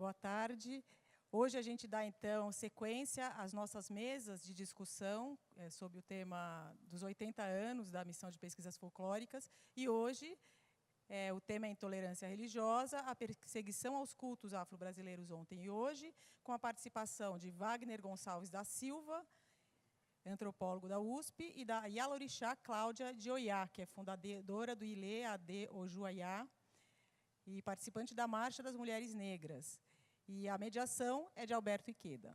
Boa tarde. Hoje a gente dá, então, sequência às nossas mesas de discussão sobre o tema dos 80 anos da Missão de Pesquisas Folclóricas. E hoje o tema é intolerância religiosa, a perseguição aos cultos afro-brasileiros ontem e hoje, com a participação de Wagner Gonçalves da Silva, antropólogo da USP, e da Yalorixá Cláudia de Oiá, que é fundadora do Ilê Ade Ojuaiá, e participante da Marcha das Mulheres Negras. E a mediação é de Alberto Iqueda.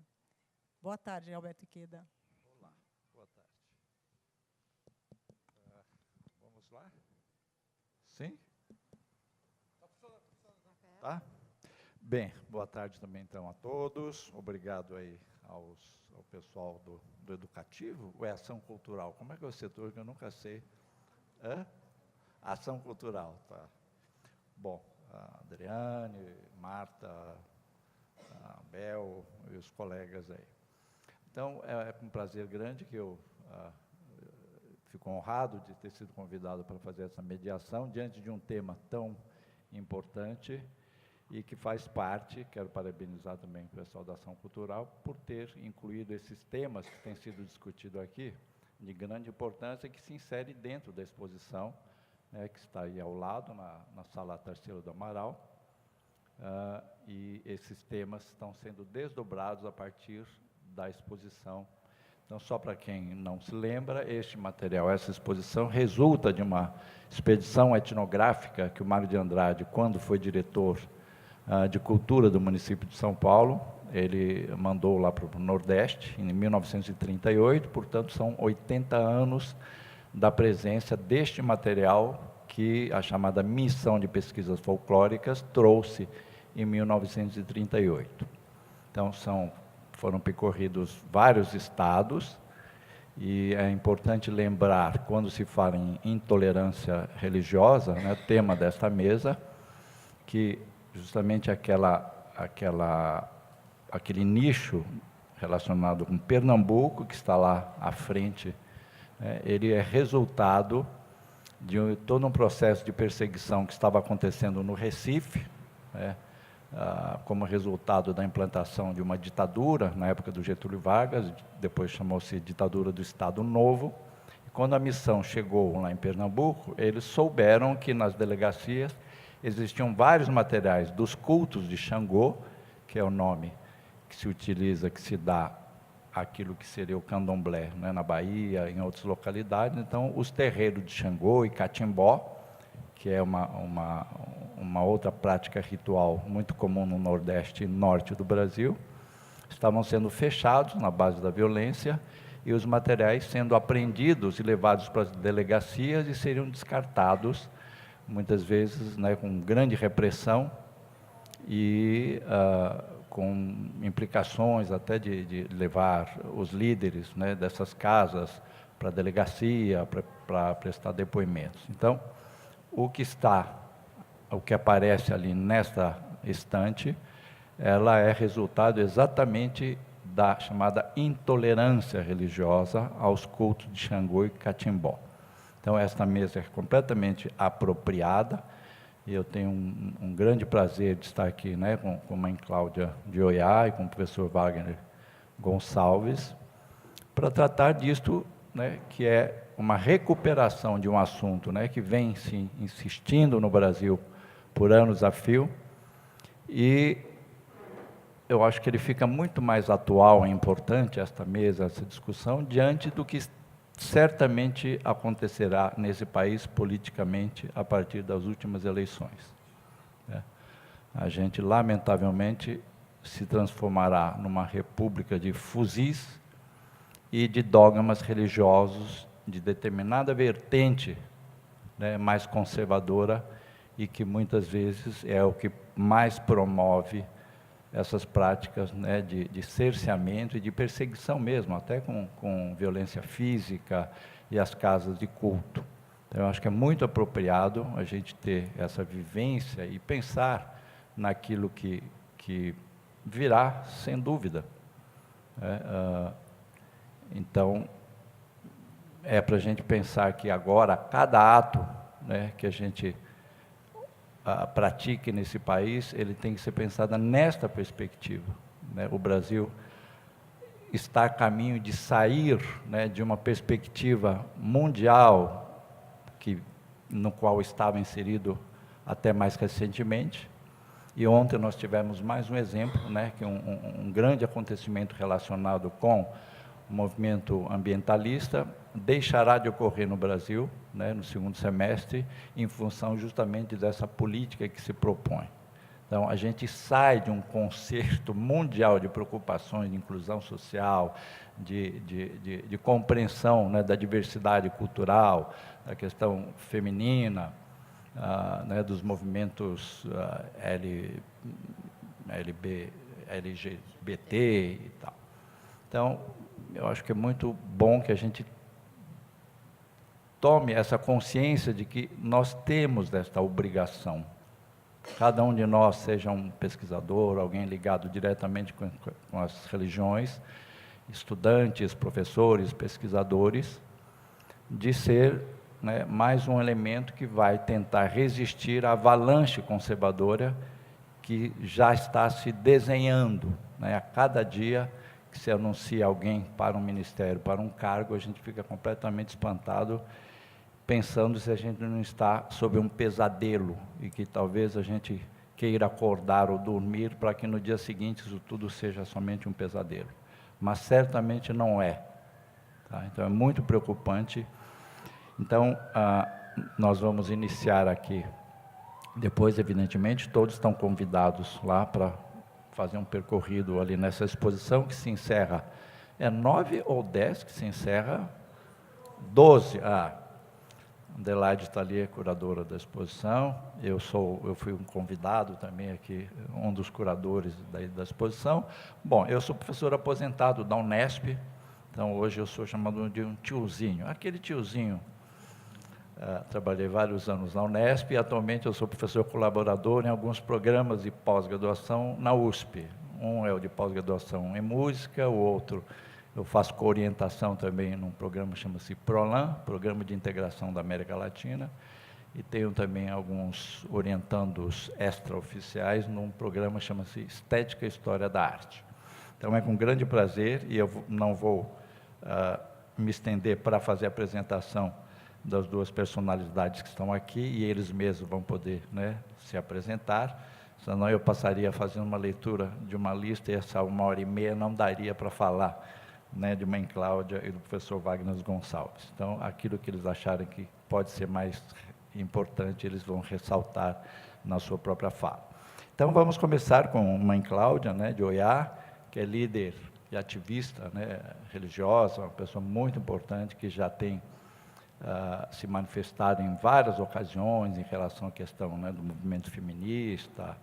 Boa tarde, Alberto Iqueda. Olá, boa tarde. Vamos lá? Sim? Tá? Bem, boa tarde também, então, a todos. Obrigado aí ao pessoal do Educativo, ou é Ação Cultural? Como é que é o setor que eu nunca sei? Ação Cultural, tá. Bom, a Adriane, Marta, a Bel e os colegas aí. Então, é com prazer grande que eu fico honrado de ter sido convidado para fazer essa mediação diante de um tema tão importante e que faz parte, quero parabenizar também o pessoal da Ação Cultural, por ter incluído esses temas que têm sido discutidos aqui, de grande importância, que se insere dentro da exposição, que está aí ao lado, na Sala Tarsila do Amaral, e esses temas estão sendo desdobrados a partir da exposição. Então, só para quem não se lembra, este material, essa exposição, resulta de uma expedição etnográfica que o Mário de Andrade, quando foi diretor de Cultura do município de São Paulo, ele mandou lá para o Nordeste, em 1938, portanto, são 80 anos da presença deste material que a chamada Missão de Pesquisas Folclóricas trouxe em 1938. Então, foram percorridos vários estados, e é importante lembrar, quando se fala em intolerância religiosa, né, tema desta mesa, que justamente aquele nicho relacionado com Pernambuco, que está lá à frente, ele é resultado de todo um processo de perseguição que estava acontecendo no Recife, como resultado da implantação de uma ditadura, na época do Getúlio Vargas, depois chamou-se ditadura do Estado Novo. E quando a missão chegou lá em Pernambuco, eles souberam que nas delegacias existiam vários materiais dos cultos de Xangô, que é o nome que se utiliza, que se dá aquilo que seria o candomblé, né, na Bahia, em outras localidades. Então, os terreiros de Xangô e Catimbó, que é uma outra prática ritual muito comum no Nordeste e Norte do Brasil, estavam sendo fechados na base da violência e os materiais sendo apreendidos e levados para as delegacias e seriam descartados, muitas vezes, né, com grande repressão e com implicações até de levar os líderes, né, dessas casas para a delegacia, para prestar depoimentos. Então, o que aparece ali nesta estante, ela é resultado exatamente da chamada intolerância religiosa aos cultos de Xangô e Catimbó. Então, esta mesa é completamente apropriada, e eu tenho um grande prazer de estar aqui, né, com a mãe Cláudia de Oiá e com o professor Wagner Gonçalves, para tratar disto, né, que é uma recuperação de um assunto, né, que vem se insistindo no Brasil por anos a fio, e eu acho que ele fica muito mais atual e importante, esta mesa, essa discussão, diante do que certamente acontecerá nesse país politicamente a partir das últimas eleições. A gente, lamentavelmente, se transformará numa república de fuzis e de dogmas religiosos de determinada vertente, né, mais conservadora, e que muitas vezes é o que mais promove essas práticas, né, de cerceamento e de perseguição mesmo, até com violência física e as casas de culto. Então, eu acho que é muito apropriado a gente ter essa vivência e pensar naquilo que virá, sem dúvida. Então, é para a gente pensar que agora, cada ato, né, que a gente pratique nesse país, ele tem que ser pensado nesta perspectiva, né? O Brasil está a caminho de sair, né, de uma perspectiva mundial no qual estava inserido até mais recentemente. E ontem nós tivemos mais um exemplo, né, que um grande acontecimento relacionado com o movimento ambientalista deixará de ocorrer no Brasil, né, no segundo semestre, em função justamente dessa política que se propõe. Então, a gente sai de um concerto mundial de preocupações de inclusão social, de compreensão, né, da diversidade cultural, da questão feminina, né, dos movimentos LGBT e tal. Então, eu acho que é muito bom que a gente tome essa consciência de que nós temos esta obrigação. Cada um de nós, seja um pesquisador, alguém ligado diretamente com as religiões, estudantes, professores, pesquisadores, de ser, né, mais um elemento que vai tentar resistir à avalanche conservadora que já está se desenhando, né? A cada dia que se anuncia alguém para um ministério, para um cargo, a gente fica completamente espantado, pensando se a gente não está sob um pesadelo e que talvez a gente queira acordar ou dormir para que no dia seguinte isso tudo seja somente um pesadelo. Mas certamente não é. Tá? Então é muito preocupante. Então, nós vamos iniciar aqui. Depois, evidentemente, todos estão convidados lá para fazer um percorrido ali nessa exposição que se encerra. É 9 ou 10 que se encerra? 12. Adelaide está ali, é curadora da exposição. Eu fui um convidado também aqui, um dos curadores da exposição. Bom, eu sou professor aposentado da Unesp, então hoje eu sou chamado de um tiozinho. Aquele tiozinho, trabalhei vários anos na Unesp e atualmente eu sou professor colaborador em alguns programas de pós-graduação na USP. Um é o de pós-graduação em música, o outro eu faço coorientação também num programa que chama-se PROLAN, Programa de Integração da América Latina, e tenho também alguns orientandos extraoficiais num programa que chama-se Estética e História da Arte. Então é com grande prazer, e eu não vou me estender para fazer a apresentação das duas personalidades que estão aqui, e eles mesmos vão poder, né, se apresentar, senão eu passaria fazendo uma leitura de uma lista, e essa 1h30 não daria para falar, né, de Mãe Cláudia e do professor Wagner Gonçalves. Então, aquilo que eles acharem que pode ser mais importante, eles vão ressaltar na sua própria fala. Então, vamos começar com Mãe Cláudia, né, de Oiá, que é líder e ativista, né, religiosa, uma pessoa muito importante, que já tem se manifestado em várias ocasiões em relação à questão, né, do movimento feminista,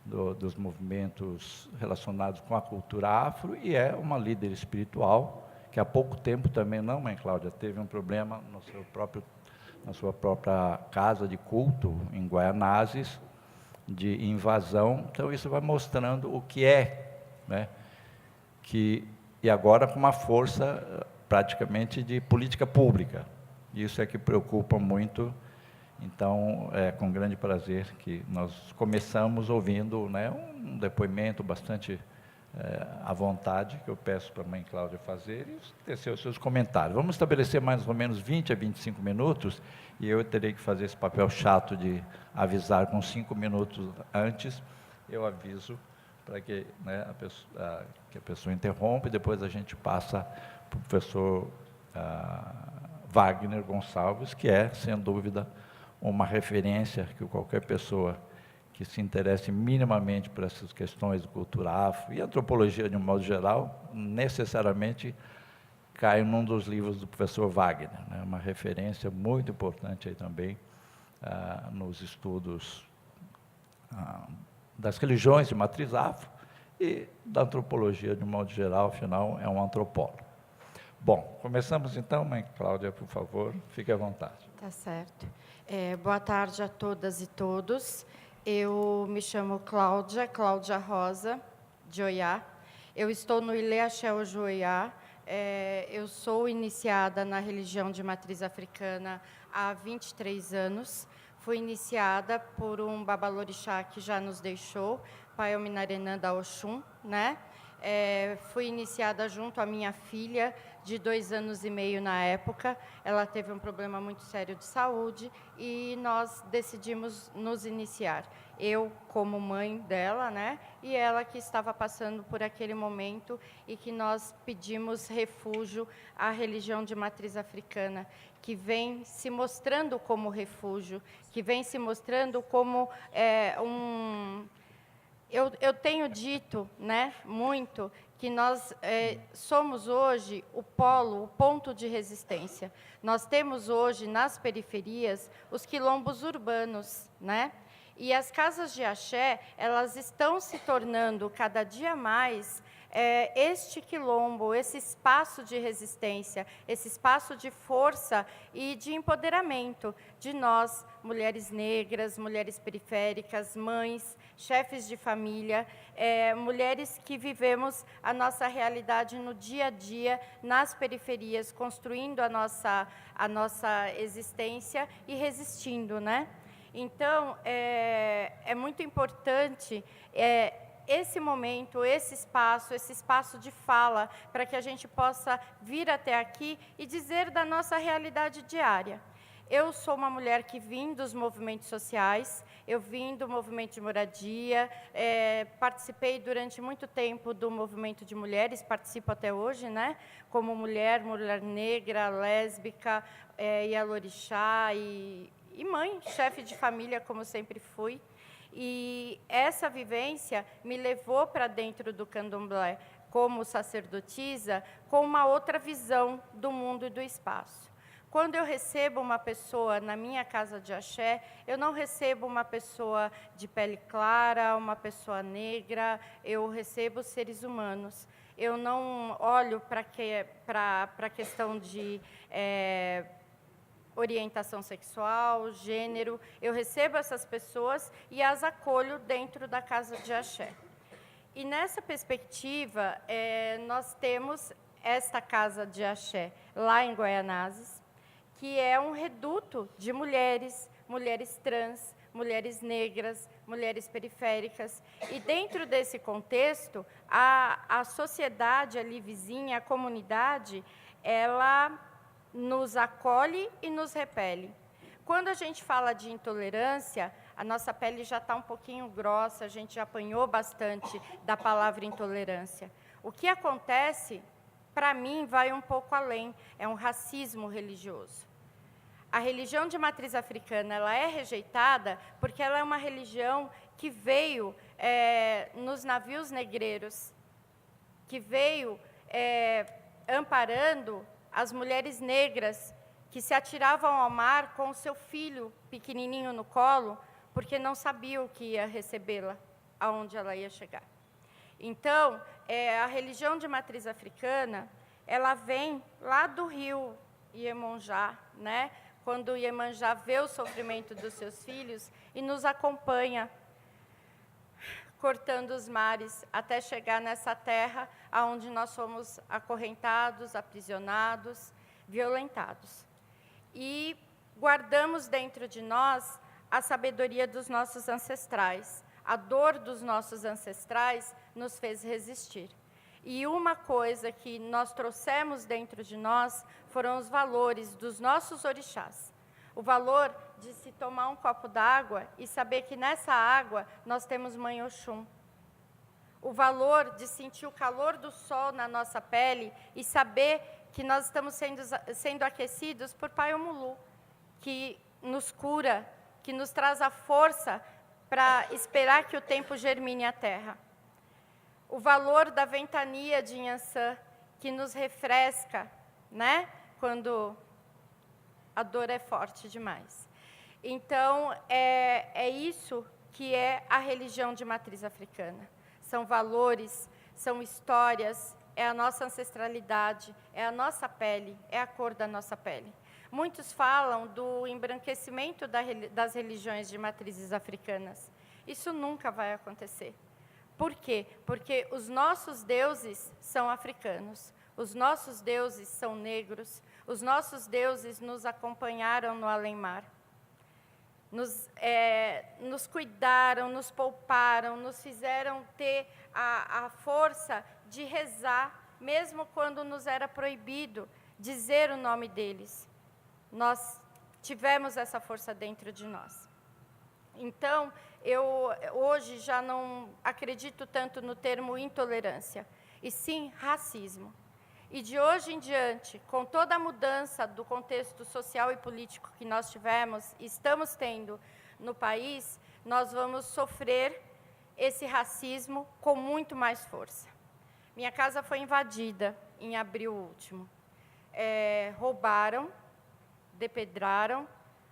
dos movimentos relacionados com a cultura afro, e é uma líder espiritual, que há pouco tempo também, não, Mãe Cláudia, teve um problema na sua própria casa de culto, em Guaianazes, de invasão. Então isso vai mostrando o que é, né, e agora com uma força praticamente de política pública. Isso é que preocupa muito. Então, é com grande prazer que nós começamos ouvindo, né, um depoimento bastante à vontade, que eu peço para a Mãe Cláudia fazer, e tecer os seus comentários. Vamos estabelecer mais ou menos 20 a 25 minutos, e eu terei que fazer esse papel chato de avisar com 5 minutos antes. Eu aviso para que, né, que a pessoa interrompa, e depois a gente passa para o professor Wagner Gonçalves, que é, sem dúvida, uma referência que qualquer pessoa que se interesse minimamente por essas questões de cultura afro e antropologia de um modo geral, necessariamente cai num dos livros do professor Wagner, né? Uma referência muito importante aí também nos estudos das religiões de matriz afro e da antropologia de um modo geral, afinal é um antropólogo. Bom, começamos então, Mãe Cláudia, por favor, fique à vontade. Tá certo. Boa tarde a todas e todos. Eu me chamo Cláudia Rosa, de Oiá. Eu estou no Ilê Axé Ojoiá. Eu sou iniciada na religião de matriz africana há 23 anos. Fui iniciada por um babalorixá que já nos deixou, Pai Ominarenanda Oxum, né? Fui iniciada junto à minha filha, de 2 anos e meio na época. Ela teve um problema muito sério de saúde e nós decidimos nos iniciar. Eu, como mãe dela, né? E ela que estava passando por aquele momento e que nós pedimos refúgio à religião de matriz africana, que vem se mostrando como refúgio, que vem se mostrando como Eu tenho dito, né, muito, que nós somos hoje o polo, o ponto de resistência. Nós temos hoje, nas periferias, os quilombos urbanos, né? E as casas de axé, elas estão se tornando cada dia mais este quilombo, esse espaço de resistência, esse espaço de força e de empoderamento de nós, mulheres negras, mulheres periféricas, mães, chefes de família, mulheres que vivemos a nossa realidade no dia a dia, nas periferias, construindo a nossa existência e resistindo, né? Então, é muito importante esse momento, esse espaço de fala, para que a gente possa vir até aqui e dizer da nossa realidade diária. Eu sou uma mulher que vim dos movimentos sociais, eu vim do movimento de moradia, participei durante muito tempo do movimento de mulheres, participo até hoje, né? Como mulher negra, lésbica, ialorixá e mãe, chefe de família, como sempre fui. E essa vivência me levou para dentro do candomblé, como sacerdotisa, com uma outra visão do mundo e do espaço. Quando eu recebo uma pessoa na minha casa de axé, eu não recebo uma pessoa de pele clara, uma pessoa negra, eu recebo seres humanos. Eu não olho para a questão de orientação sexual, gênero. Eu recebo essas pessoas e as acolho dentro da casa de axé. E nessa perspectiva, nós temos esta casa de axé lá em Guaianazes, que é um reduto de mulheres, mulheres trans, mulheres negras, mulheres periféricas. E dentro desse contexto, a sociedade ali vizinha, a comunidade, ela nos acolhe e nos repele. Quando a gente fala de intolerância, a nossa pele já está um pouquinho grossa, a gente já apanhou bastante da palavra intolerância. O que acontece, para mim, vai um pouco além, é um racismo religioso. A religião de matriz africana, ela é rejeitada porque ela é uma religião que veio nos navios negreiros, que veio amparando as mulheres negras que se atiravam ao mar com o seu filho pequenininho no colo, porque não sabiam o que ia recebê-la, aonde ela ia chegar. Então, a religião de matriz africana, ela vem lá do rio Iemonjá, né? Quando Iemanjá vê o sofrimento dos seus filhos e nos acompanha, cortando os mares, até chegar nessa terra onde nós somos acorrentados, aprisionados, violentados. E guardamos dentro de nós a sabedoria dos nossos ancestrais. A dor dos nossos ancestrais nos fez resistir. E uma coisa que nós trouxemos dentro de nós foram os valores dos nossos orixás. O valor de se tomar um copo d'água e saber que nessa água nós temos Mãe Oxum. O valor de sentir o calor do sol na nossa pele e saber que nós estamos sendo aquecidos por Pai Omulu, que nos cura, que nos traz a força para esperar que o tempo germine a terra. O valor da ventania de Inhansã, que nos refresca, né? Quando a dor é forte demais. Então, é isso que é a religião de matriz africana. São valores, são histórias, é a nossa ancestralidade, é a nossa pele, é a cor da nossa pele. Muitos falam do embranquecimento das religiões de matrizes africanas. Isso nunca vai acontecer. Por quê? Porque os nossos deuses são africanos, os nossos deuses são negros, os nossos deuses nos acompanharam no além-mar. nos cuidaram, nos pouparam, nos fizeram ter a força de rezar, mesmo quando nos era proibido dizer o nome deles. Nós tivemos essa força dentro de nós. Então, eu hoje já não acredito tanto no termo intolerância, e sim racismo. E de hoje em diante, com toda a mudança do contexto social e político que nós tivemos e estamos tendo no país, nós vamos sofrer esse racismo com muito mais força. Minha casa foi invadida em abril último. Roubaram, depedraram,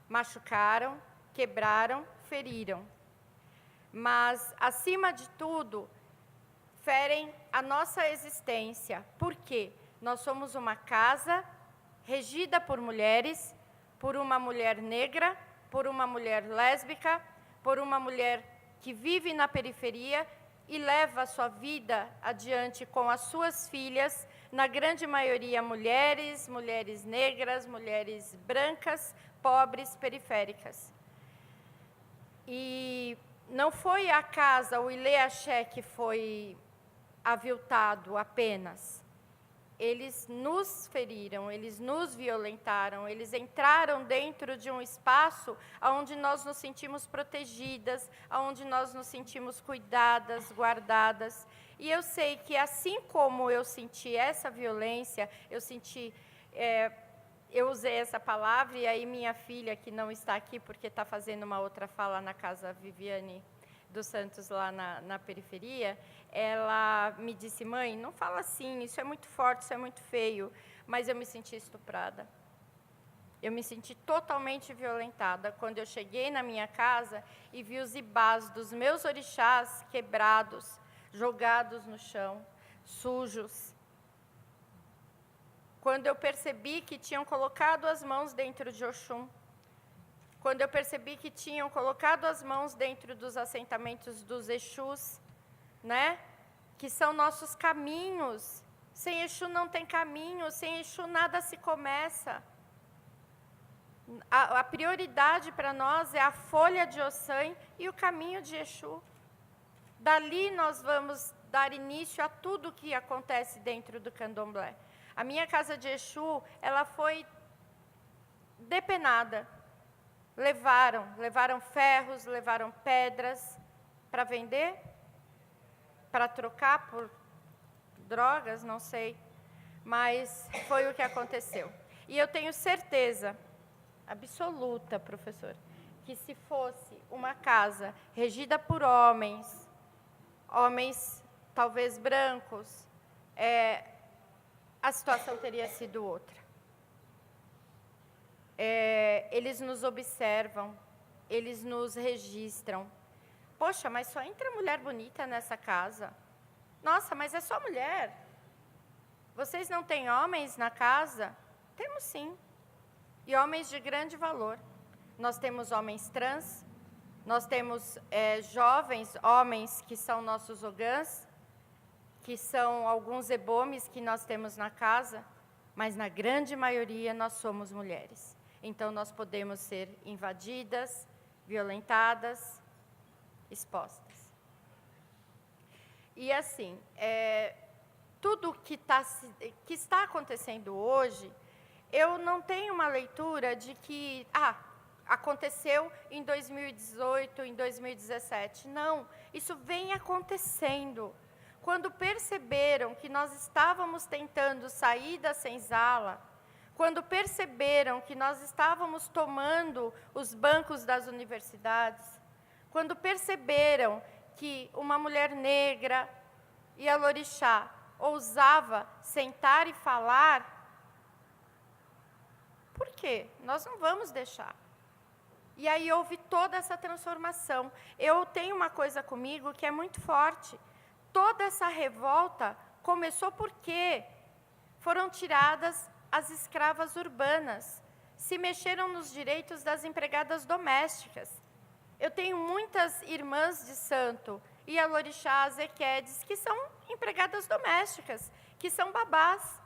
machucaram, quebraram, feriram. Mas, acima de tudo, ferem a nossa existência. Por quê? Nós somos uma casa regida por mulheres, por uma mulher negra, por uma mulher lésbica, por uma mulher que vive na periferia e leva a sua vida adiante com as suas filhas, na grande maioria mulheres, mulheres negras, mulheres brancas, pobres, periféricas. E não foi a casa, o Ilê Axé, que foi aviltado apenas. Eles nos feriram, eles nos violentaram, eles entraram dentro de um espaço onde nós nos sentimos protegidas, onde nós nos sentimos cuidadas, guardadas. E eu sei que, assim como eu senti essa violência, eu usei essa palavra, e aí minha filha, que não está aqui porque está fazendo uma outra fala na casa Viviane dos Santos, lá na periferia, ela me disse: mãe, não fala assim, isso é muito forte, isso é muito feio, mas eu me senti estuprada. Eu me senti totalmente violentada quando eu cheguei na minha casa e vi os ibás dos meus orixás quebrados, jogados no chão, sujos. Quando eu percebi que tinham colocado as mãos dentro de Oxum, quando eu percebi que tinham colocado as mãos dentro dos assentamentos dos Exus, né? Que são nossos caminhos. Sem Exu não tem caminho, sem Exu nada se começa. A prioridade para nós é a folha de Ossan e o caminho de Exu. Dali nós vamos dar início a tudo que acontece dentro do candomblé. A minha casa de Exu, ela foi depenada. Levaram ferros, levaram pedras para vender, para trocar por drogas, não sei. Mas foi o que aconteceu. E eu tenho certeza absoluta, professor, que se fosse uma casa regida por homens talvez brancos, a situação teria sido outra. Eles nos observam, eles nos registram. Poxa, mas só entra mulher bonita nessa casa. Nossa, mas é só mulher. Vocês não têm homens na casa? Temos sim. E homens de grande valor. Nós temos homens trans, nós temos jovens homens que são nossos ogãs, que são alguns ebomes que nós temos na casa, mas na grande maioria nós somos mulheres. Então, nós podemos ser invadidas, violentadas, expostas. E, assim, tudo que está acontecendo hoje, eu não tenho uma leitura de que aconteceu em 2018, em 2017. Não, isso vem acontecendo. Quando perceberam que nós estávamos tentando sair da senzala, quando perceberam que nós estávamos tomando os bancos das universidades, quando perceberam que uma mulher negra e a Lorixá ousava sentar e falar, por quê? Nós não vamos deixar. E aí houve toda essa transformação. Eu tenho uma coisa comigo que é muito forte. Toda essa revolta começou porque foram tiradas as escravas urbanas, se mexeram nos direitos das empregadas domésticas. Eu tenho muitas irmãs de santo, Ialorixás, Equedes, que são empregadas domésticas, que são babás.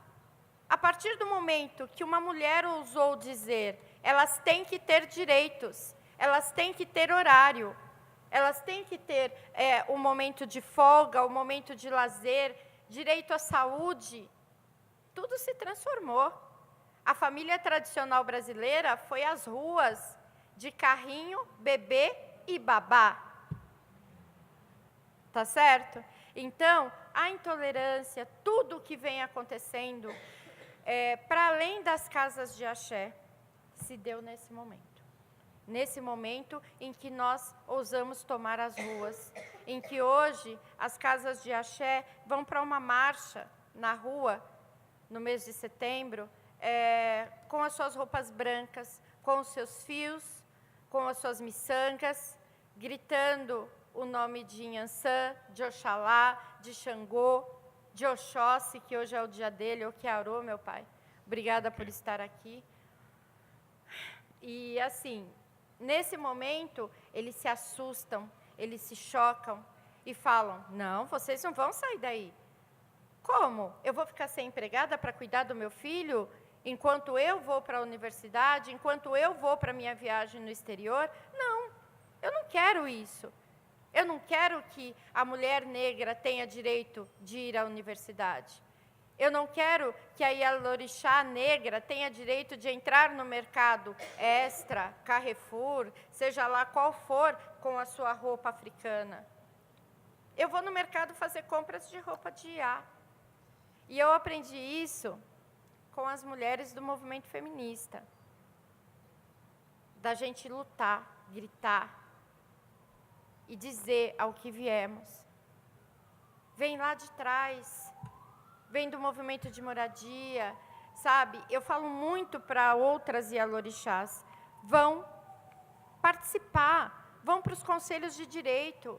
A partir do momento que uma mulher ousou dizer, elas têm que ter direitos, elas têm que ter horário, elas têm que ter um momento de folga, um momento de lazer, direito à saúde. Tudo se transformou. A família tradicional brasileira foi às ruas de carrinho, bebê e babá. Tá certo? Então, a intolerância, tudo o que vem acontecendo, para além das casas de axé, se deu nesse momento. Nesse momento em que nós ousamos tomar as ruas, em que hoje as casas de axé vão para uma marcha na rua, no mês de setembro, com as suas roupas brancas, com os seus fios, com as suas miçangas, gritando o nome de Inhansã, de Oxalá, de Xangô, de Oxóssi, que hoje é o dia dele, Oquiarô, meu pai. Obrigada por estar aqui. E, assim, nesse momento, eles se assustam, eles se chocam e falam, não, vocês não vão sair daí. Como? Eu vou ficar sem empregada para cuidar do meu filho enquanto eu vou para a universidade, enquanto eu vou para a minha viagem no exterior? Não, eu não quero isso. Eu não quero que a mulher negra tenha direito de ir à universidade. Eu não quero que a Ialorixá negra tenha direito de entrar no mercado Extra, Carrefour, seja lá qual for, com a sua roupa africana. Eu vou no mercado fazer compras de roupa de Iá. E eu aprendi isso com as mulheres do movimento feminista. Da gente lutar, gritar e dizer ao que viemos. Vem lá de trás, vem do movimento de moradia, sabe? Eu falo muito para outras Ialorixás, vão participar, vão para os conselhos de direito.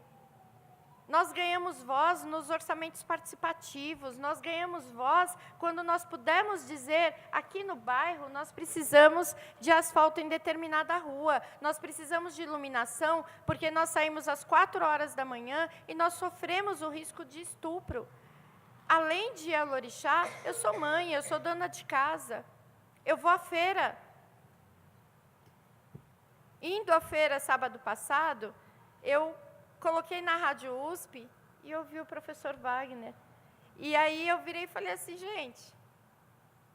Nós ganhamos voz nos orçamentos participativos, nós ganhamos voz quando nós pudemos dizer, aqui no bairro, nós precisamos de asfalto em determinada rua, nós precisamos de iluminação, porque nós saímos às 4 horas da manhã e nós sofremos o risco de estupro. Além de Ialorixá, eu sou mãe, eu sou dona de casa, eu vou à feira. Indo à feira sábado passado, eu coloquei na Rádio USP e ouvi o professor Wagner. E aí eu virei e falei assim, gente,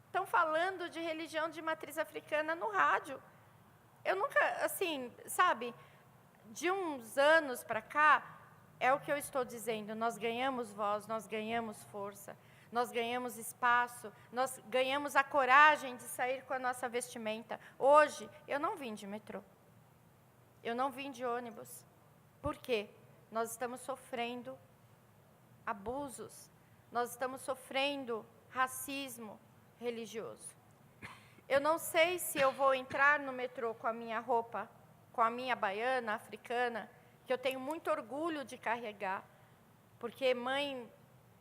estão falando de religião de matriz africana no rádio. Eu nunca, assim, sabe, de uns anos para cá, é o que eu estou dizendo, nós ganhamos voz, nós ganhamos força, nós ganhamos espaço, nós ganhamos a coragem de sair com a nossa vestimenta. Hoje, eu não vim de metrô, eu não vim de ônibus. Por quê? Nós estamos sofrendo abusos, nós estamos sofrendo racismo religioso. Eu não sei se eu vou entrar no metrô com a minha roupa, com a minha baiana africana, que eu tenho muito orgulho de carregar, porque mãe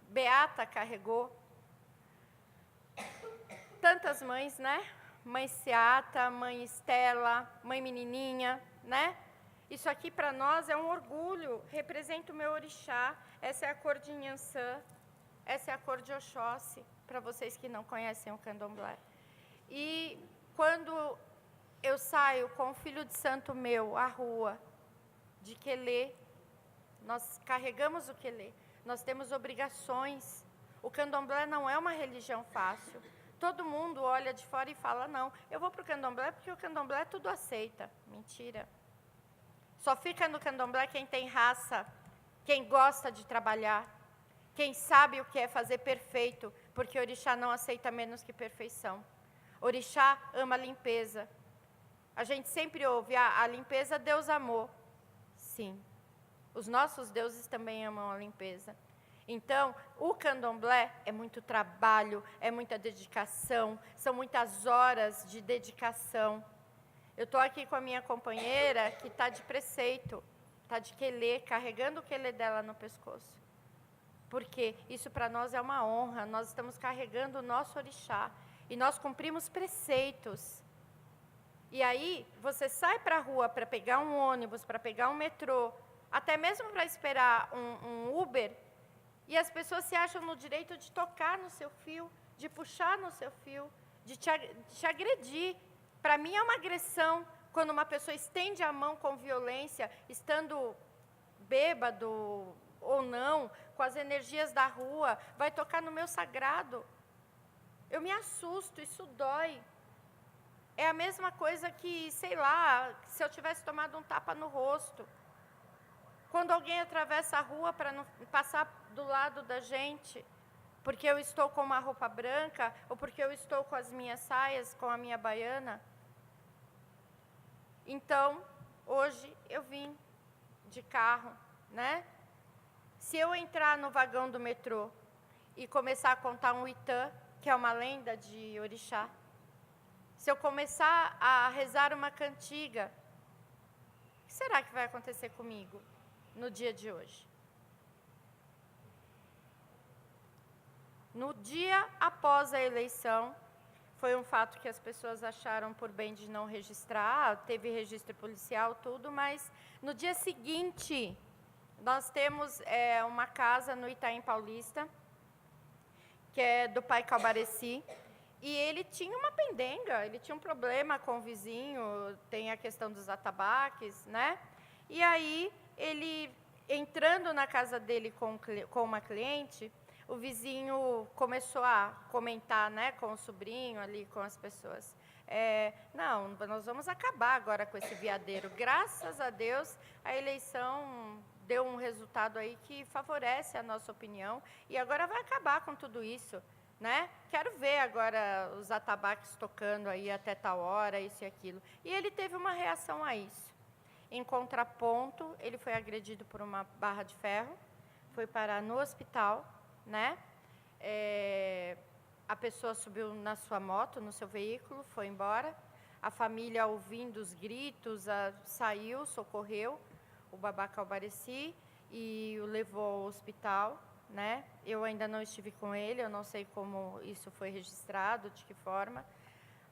Beata carregou. Tantas mães, né? Mãe Seata, mãe Estela, mãe Menininha, né? Isso aqui, para nós, é um orgulho, representa o meu orixá, essa é a cor de Inhansã, essa é a cor de Oxóssi, para vocês que não conhecem o candomblé. E quando eu saio com o filho de santo meu à rua, de quelê, nós carregamos o quelê, nós temos obrigações. O candomblé não é uma religião fácil. Todo mundo olha de fora e fala, não, eu vou para o candomblé porque o candomblé tudo aceita. Mentira. Só fica no candomblé quem tem raça, quem gosta de trabalhar, quem sabe o que é fazer perfeito, porque orixá não aceita menos que perfeição. Orixá ama a limpeza. A gente sempre ouve, a limpeza Deus amou. Sim, os nossos deuses também amam a limpeza. Então, o candomblé é muito trabalho, é muita dedicação, são muitas horas de dedicação. Eu estou aqui com a minha companheira, que está de preceito, está de quelê, carregando o quelê dela no pescoço. Porque isso para nós é uma honra, nós estamos carregando o nosso orixá, e nós cumprimos preceitos. E aí, você sai para a rua para pegar um ônibus, para pegar um metrô, até mesmo para esperar um Uber, e as pessoas se acham no direito de tocar no seu fio, de puxar no seu fio, de te agredir. Para mim é uma agressão, quando uma pessoa estende a mão com violência, estando bêbado ou não, com as energias da rua, vai tocar no meu sagrado. Eu me assusto, isso dói. É a mesma coisa que, sei lá, se eu tivesse tomado um tapa no rosto. Quando alguém atravessa a rua para não passar do lado da gente, porque eu estou com uma roupa branca, ou porque eu estou com as minhas saias, com a minha baiana. Então, hoje eu vim de carro, né? Se eu entrar no vagão do metrô e começar a contar um Itã, que é uma lenda de orixá, se eu começar a rezar uma cantiga, o que será que vai acontecer comigo no dia de hoje? No dia após a eleição, foi um fato que as pessoas acharam por bem de não registrar, teve registro policial, tudo, mas no dia seguinte, nós temos uma casa no Itaim Paulista, que é do pai Calbareci, e ele tinha uma pendenga, ele tinha um problema com o vizinho, tem a questão dos atabaques, né? E aí, ele, entrando na casa dele com uma cliente, o vizinho começou a comentar, né, com o sobrinho ali, com as pessoas. Não, nós vamos acabar agora com esse viadeiro. Graças a Deus, a eleição deu um resultado aí que favorece a nossa opinião, e agora vai acabar com tudo isso, né? Quero ver agora os atabaques tocando aí até tal hora, isso e aquilo. E ele teve uma reação a isso. Em contraponto, ele foi agredido por uma barra de ferro, foi parar no hospital, né? A pessoa subiu na sua moto, no seu veículo, foi embora. A família, ouvindo os gritos, saiu, socorreu o Babá Calbareci e o levou ao hospital, né? Eu ainda não estive com ele, eu não sei como isso foi registrado, de que forma,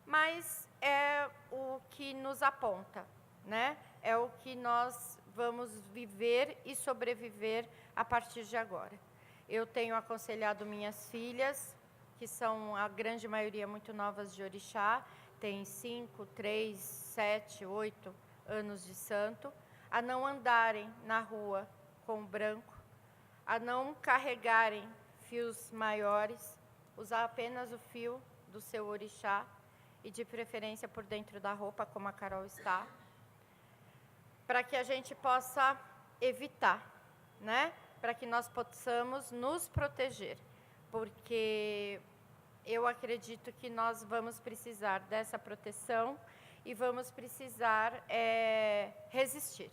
mas é o que nos aponta, né? É o que nós vamos viver e sobreviver a partir de agora. Eu tenho aconselhado minhas filhas, que são a grande maioria muito novas de orixá, tem 5, 3, 7, 8 anos de santo, a não andarem na rua com branco, a não carregarem fios maiores, usar apenas o fio do seu orixá e de preferência por dentro da roupa, como a Carol está, para que a gente possa evitar, né? Para que nós possamos nos proteger, porque eu acredito que nós vamos precisar dessa proteção e vamos precisar resistir.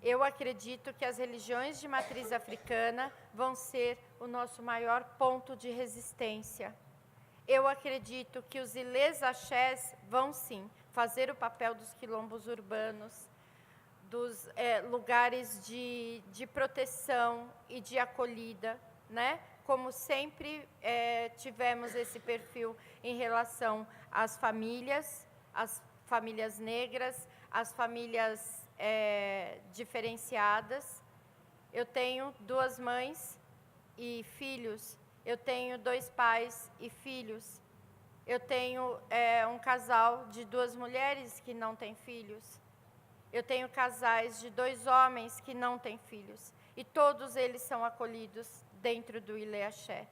Eu acredito que as religiões de matriz africana vão ser o nosso maior ponto de resistência. Eu acredito que os ilês axés vão, sim, fazer o papel dos quilombos urbanos, dos lugares de proteção e de acolhida, né? Como sempre tivemos esse perfil em relação às famílias negras, às famílias diferenciadas. Eu tenho 2 mães e filhos, eu tenho 2 pais e filhos, eu tenho um casal de 2 mulheres que não têm filhos, eu tenho casais de 2 homens que não têm filhos, e todos eles são acolhidos dentro do Ilê Axé.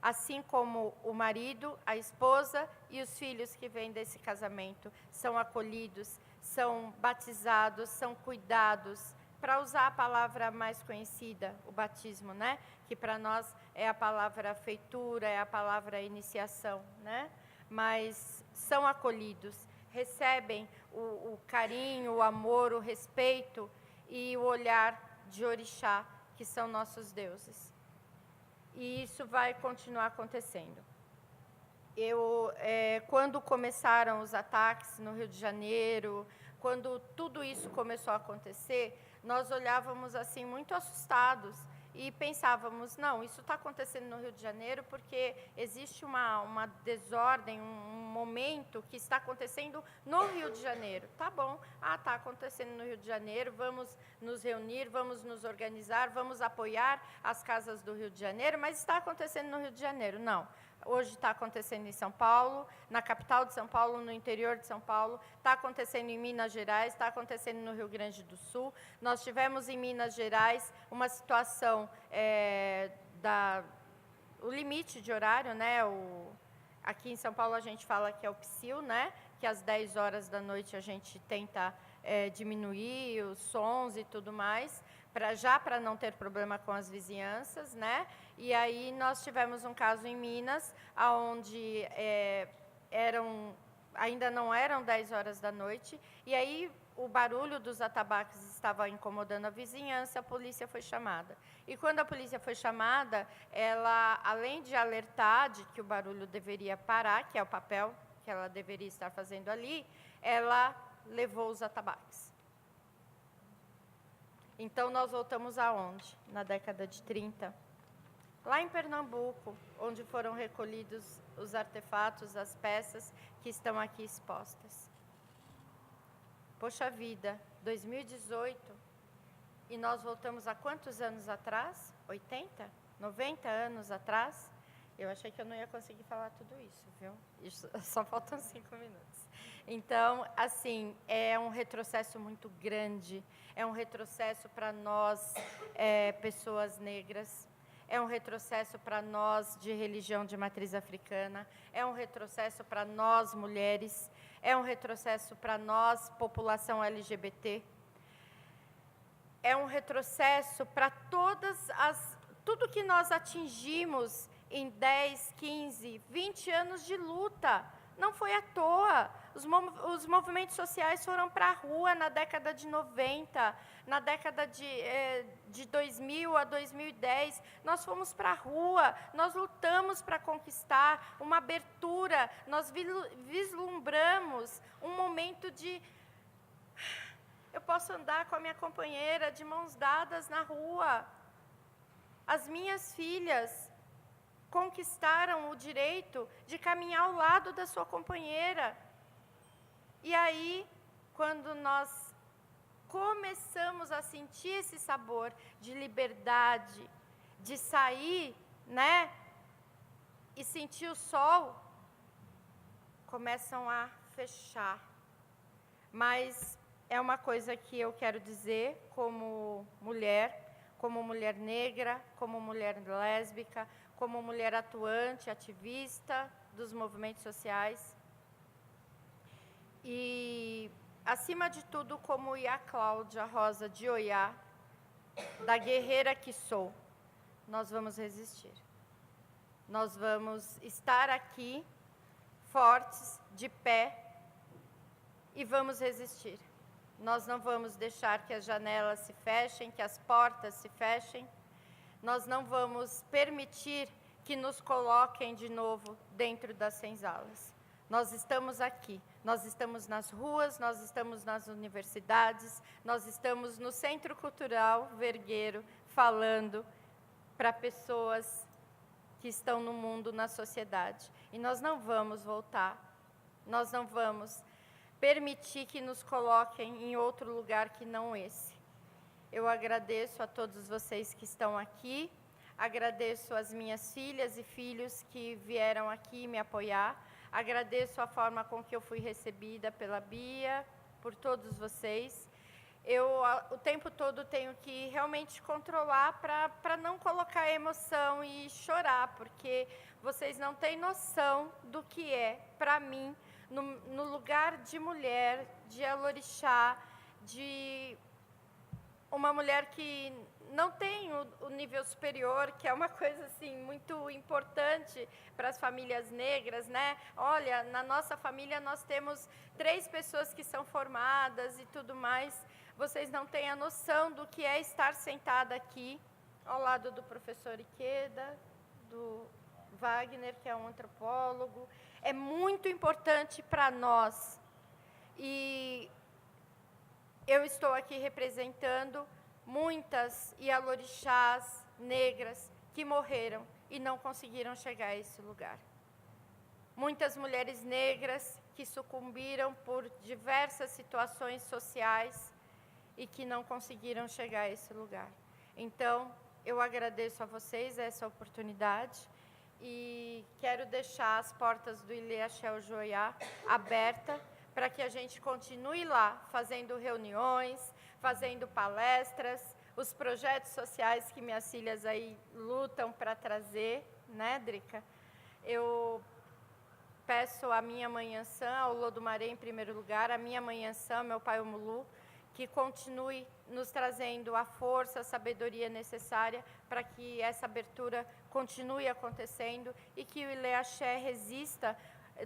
Assim como o marido, a esposa e os filhos que vêm desse casamento são acolhidos, são batizados, são cuidados, para usar a palavra mais conhecida, o batismo, né? Que para nós é a palavra feitura, é a palavra iniciação, né? Mas são acolhidos, recebem o carinho, o amor, o respeito e o olhar de orixá, que são nossos deuses. E isso vai continuar acontecendo. Quando começaram os ataques no Rio de Janeiro, quando tudo isso começou a acontecer, nós olhávamos assim muito assustados e pensávamos, não, isso está acontecendo no Rio de Janeiro porque existe uma desordem, um momento que está acontecendo no Rio de Janeiro. Tá bom, está acontecendo no Rio de Janeiro, vamos nos reunir, vamos nos organizar, vamos apoiar as casas do Rio de Janeiro, mas está acontecendo no Rio de Janeiro. Não, Hoje está acontecendo em São Paulo, na capital de São Paulo, no interior de São Paulo, está acontecendo em Minas Gerais, está acontecendo no Rio Grande do Sul. Nós tivemos em Minas Gerais uma situação o limite de horário, né? Aqui em São Paulo a gente fala que é o PSIL, né? Que às 10 horas da noite a gente tenta diminuir os sons e tudo mais, para não ter problema com as vizinhanças, né? E aí nós tivemos um caso em Minas, onde ainda não eram 10 horas da noite, e aí o barulho dos atabaques estava incomodando a vizinhança, a polícia foi chamada. E quando a polícia foi chamada, ela, além de alertar de que o barulho deveria parar, que é o papel que ela deveria estar fazendo ali, ela levou os atabaques. Então, nós voltamos aonde? Na década de 30. Lá em Pernambuco, onde foram recolhidos os artefatos, as peças que estão aqui expostas. Poxa vida, 2018, e nós voltamos a quantos anos atrás? 80? 90 anos atrás? Eu achei que eu não ia conseguir falar tudo isso, viu? Só faltam 5 minutos. Então, assim, é um retrocesso muito grande, é um retrocesso para nós, pessoas negras, é um retrocesso para nós de religião de matriz africana, é um retrocesso para nós, mulheres, é um retrocesso para nós, população LGBT, é um retrocesso para tudo que nós atingimos em 10, 15, 20 anos de luta. Não foi à toa. Os movimentos sociais foram para a rua na década de 90, na década de 2000 a 2010. Nós fomos para a rua, nós lutamos para conquistar uma abertura, nós vislumbramos um momento de... Eu posso andar com a minha companheira de mãos dadas na rua. As minhas filhas conquistaram o direito de caminhar ao lado da sua companheira. E aí, quando nós começamos a sentir esse sabor de liberdade, de sair, né, e sentir o sol, começam a fechar. Mas é uma coisa que eu quero dizer como mulher negra, como mulher lésbica, como mulher atuante, ativista dos movimentos sociais. E, acima de tudo, como Iá Cláudia Rosa de Oiá, da guerreira que sou, nós vamos resistir. Nós vamos estar aqui, fortes, de pé, e vamos resistir. Nós não vamos deixar que as janelas se fechem, que as portas se fechem. Nós não vamos permitir que nos coloquem de novo dentro das senzalas. Nós estamos aqui, nós estamos nas ruas, nós estamos nas universidades, nós estamos no Centro Cultural Vergueiro, falando para pessoas que estão no mundo, na sociedade. E nós não vamos voltar, nós não vamos permitir que nos coloquem em outro lugar que não esse. Eu agradeço a todos vocês que estão aqui, agradeço as minhas filhas e filhos que vieram aqui me apoiar, agradeço a forma com que eu fui recebida pela Bia, por todos vocês. Eu, o tempo todo, tenho que realmente controlar para não colocar emoção e chorar, porque vocês não têm noção do que é, para mim, no lugar de mulher, de alorixá, de uma mulher que não tem o nível superior, que é uma coisa assim muito importante para as famílias negras, né? Olha, na nossa família nós temos 3 pessoas que são formadas e tudo mais. Vocês não têm a noção do que é estar sentada aqui, ao lado do professor Ikeda, do Wagner, que é um antropólogo. É muito importante para nós. E eu estou aqui representando muitas ialorixás negras que morreram e não conseguiram chegar a esse lugar. Muitas mulheres negras que sucumbiram por diversas situações sociais e que não conseguiram chegar a esse lugar. Então, eu agradeço a vocês essa oportunidade e quero deixar as portas do Ilê Axé Ojoiá abertas para que a gente continue lá, fazendo reuniões, fazendo palestras, os projetos sociais que minhas filhas aí lutam para trazer, né, Drica? Eu peço à minha mãe Iansã, ao Lodumaré em primeiro lugar, à minha mãe Iansã, meu pai Omulu, que continue nos trazendo a força, a sabedoria necessária para que essa abertura continue acontecendo e que o Ilê Axé resista,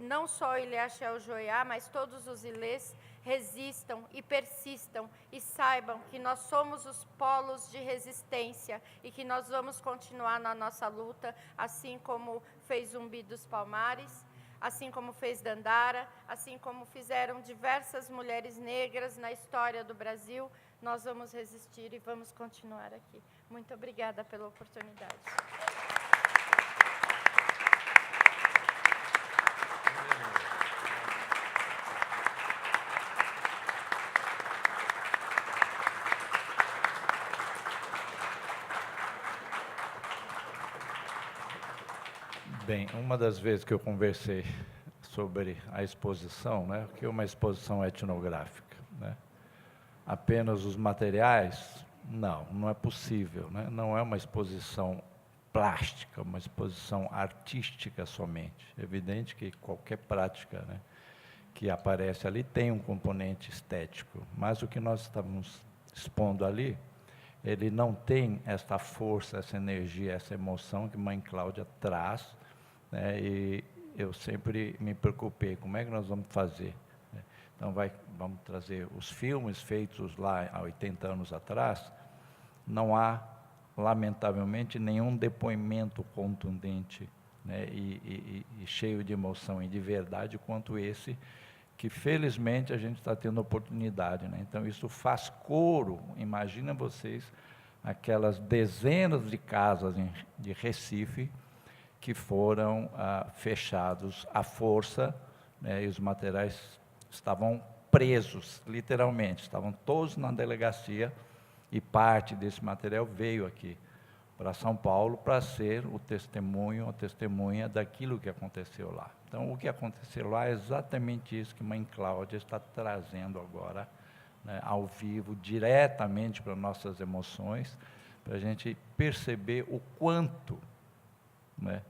não só o Ilê Axé Ojoiá, mas todos os ilês resistam e persistam e saibam que nós somos os polos de resistência e que nós vamos continuar na nossa luta, assim como fez Zumbi dos Palmares, assim como fez Dandara, assim como fizeram diversas mulheres negras na história do Brasil, nós vamos resistir e vamos continuar aqui. Muito obrigada pela oportunidade. Bem, uma das vezes que eu conversei sobre a exposição, né, que é uma exposição etnográfica, né, apenas os materiais, não é possível, né, não é uma exposição plástica, uma exposição artística somente. É evidente que qualquer prática, né, que aparece ali tem um componente estético, mas o que nós estamos expondo ali, ele não tem essa força, essa energia, essa emoção que Mãe Cláudia traz, né, e eu sempre me preocupei, como é que nós vamos fazer? Então, vamos trazer os filmes feitos lá há 80 anos atrás, não há, lamentavelmente, nenhum depoimento contundente, né, e cheio de emoção e de verdade quanto esse, que felizmente a gente está tendo oportunidade, né? Então, isso faz coro, imagina vocês, aquelas dezenas de casas de Recife, que foram fechados à força, né, e os materiais estavam presos, literalmente, estavam todos na delegacia, e parte desse material veio aqui para São Paulo para ser o testemunho, a testemunha daquilo que aconteceu lá. Então, o que aconteceu lá é exatamente isso que Mãe Cláudia está trazendo agora, né, ao vivo, diretamente para nossas emoções, para a gente perceber o quanto, né,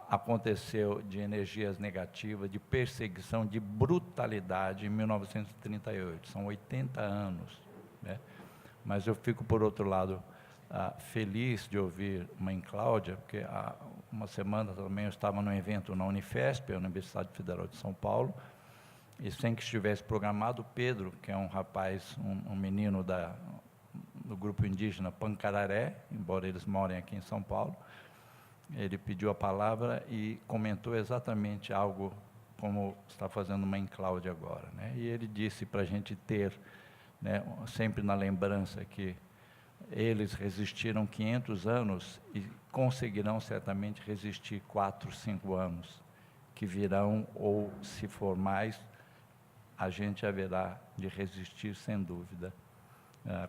aconteceu de energias negativas, de perseguição, de brutalidade em 1938. São 80 anos, né? Mas eu fico, por outro lado, feliz de ouvir Mãe Cláudia, porque há uma semana também eu estava num evento na Unifesp, a Universidade Federal de São Paulo, e sem que estivesse programado, Pedro, que é um rapaz, um menino do grupo indígena Pancararé, embora eles morem aqui em São Paulo, ele pediu a palavra e comentou exatamente algo como está fazendo Mãe Cláudia agora, né? E ele disse para a gente ter, né, sempre na lembrança que eles resistiram 500 anos e conseguirão certamente resistir 4, 5 anos, que virão, ou se for mais, a gente haverá de resistir sem dúvida,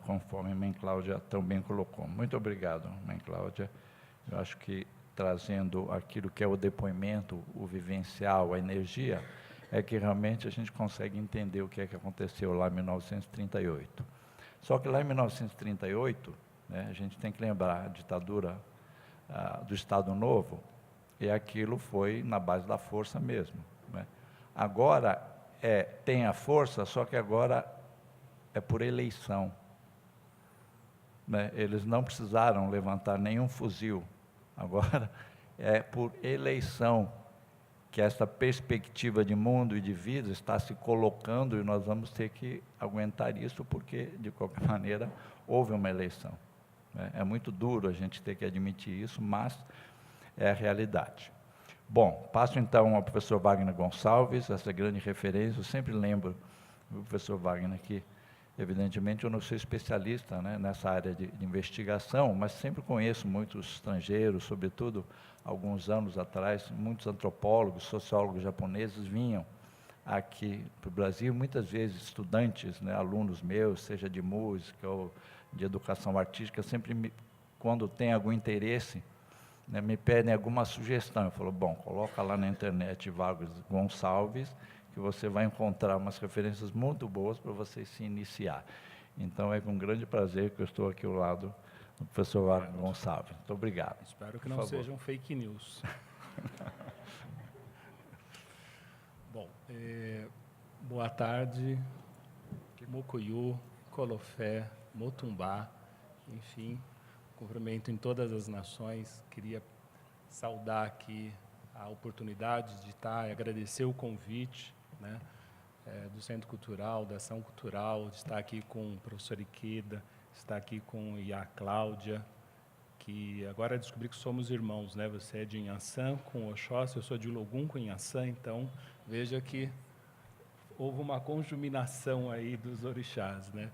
conforme Mãe Cláudia também colocou. Muito obrigado, Mãe Cláudia. Eu acho que trazendo aquilo que é o depoimento, o vivencial, a energia, é que realmente a gente consegue entender o que é que aconteceu lá em 1938. Só que lá em 1938, né, a gente tem que lembrar a ditadura do Estado Novo, e aquilo foi na base da força mesmo, né? Agora tem a força, só que agora é por eleição, né? Eles não precisaram levantar nenhum fuzil. Agora, é por eleição que essa perspectiva de mundo e de vida está se colocando, e nós vamos ter que aguentar isso, porque, de qualquer maneira, houve uma eleição, né? É muito duro a gente ter que admitir isso, mas é a realidade. Bom, passo então ao professor Wagner Gonçalves, essa grande referência. Eu sempre lembro do professor Wagner que, evidentemente, eu não sou especialista, né, nessa área de investigação, mas sempre conheço muitos estrangeiros, sobretudo, alguns anos atrás, muitos antropólogos, sociólogos japoneses vinham aqui para o Brasil, muitas vezes estudantes, né, alunos meus, seja de música ou de educação artística, sempre, quando tem algum interesse né, me pedem alguma sugestão. Eu falo, bom, coloca lá na internet Vargas Gonçalves, que você vai encontrar umas referências muito boas para você se iniciar. Então, é com grande prazer que eu estou aqui ao lado do professor Vargas Gonçalves. Muito obrigado. Espero que não sejam fake news. Bom, boa tarde, Mocoiô, Colofé, Motumbá, enfim, cumprimento em todas as nações. Queria saudar aqui a oportunidade de estar e agradecer o convite, né, do Centro Cultural, da Ação Cultural, de estar aqui com o professor Ikeda, estar aqui com a Cláudia, que agora descobri que somos irmãos, né? Você é de Inhaçã com Oxóssi, eu sou de Logum com Inhaçã, então veja que houve uma conjuminação aí dos orixás, né?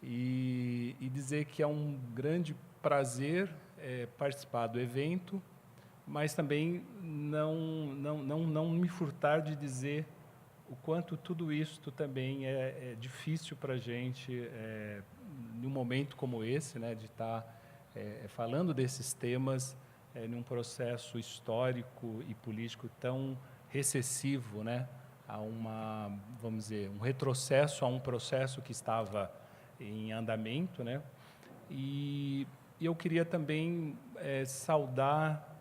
E dizer que é um grande prazer participar do evento, mas também não me furtar de dizer o quanto tudo isso também é difícil para a gente, num momento como esse, né, de estar falando desses temas num processo histórico e político tão recessivo, né, a vamos dizer, um retrocesso a um processo que estava em andamento, né, e eu queria também saudar,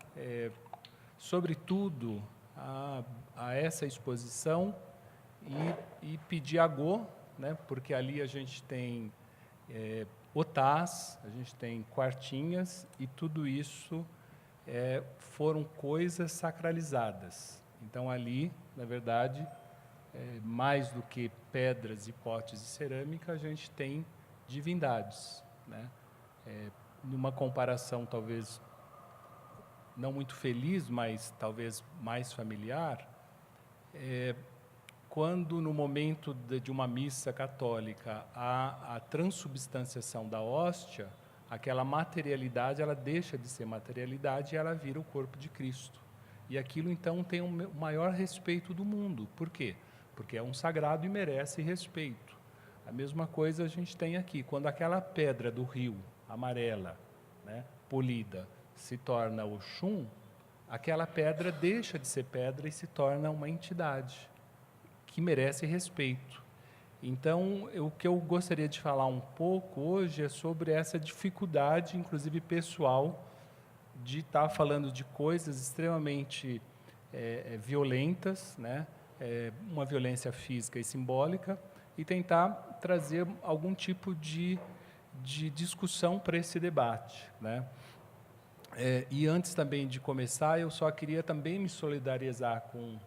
sobretudo, a essa exposição e pedir a Go, né, porque ali a gente tem otás, a gente tem quartinhas, e tudo isso foram coisas sacralizadas. Então, ali, na verdade, mais do que pedras e potes de cerâmica, a gente tem divindades, né? Numa comparação, talvez, não muito feliz, mas talvez mais familiar, quando, no momento de uma missa católica, há a transubstanciação da hóstia, aquela materialidade ela deixa de ser materialidade e ela vira o corpo de Cristo. E aquilo, então, tem o maior respeito do mundo. Por quê? Porque é um sagrado e merece respeito. A mesma coisa a gente tem aqui. Quando aquela pedra do rio, amarela, né, polida, se torna Oxum, aquela pedra deixa de ser pedra e se torna uma entidade que merece respeito. Então, o que eu gostaria de falar um pouco hoje é sobre essa dificuldade, inclusive pessoal, de estar falando de coisas extremamente violentas, né? Uma violência física e simbólica, e tentar trazer algum tipo de discussão para esse debate, né? E antes também de começar, eu só queria também me solidarizar com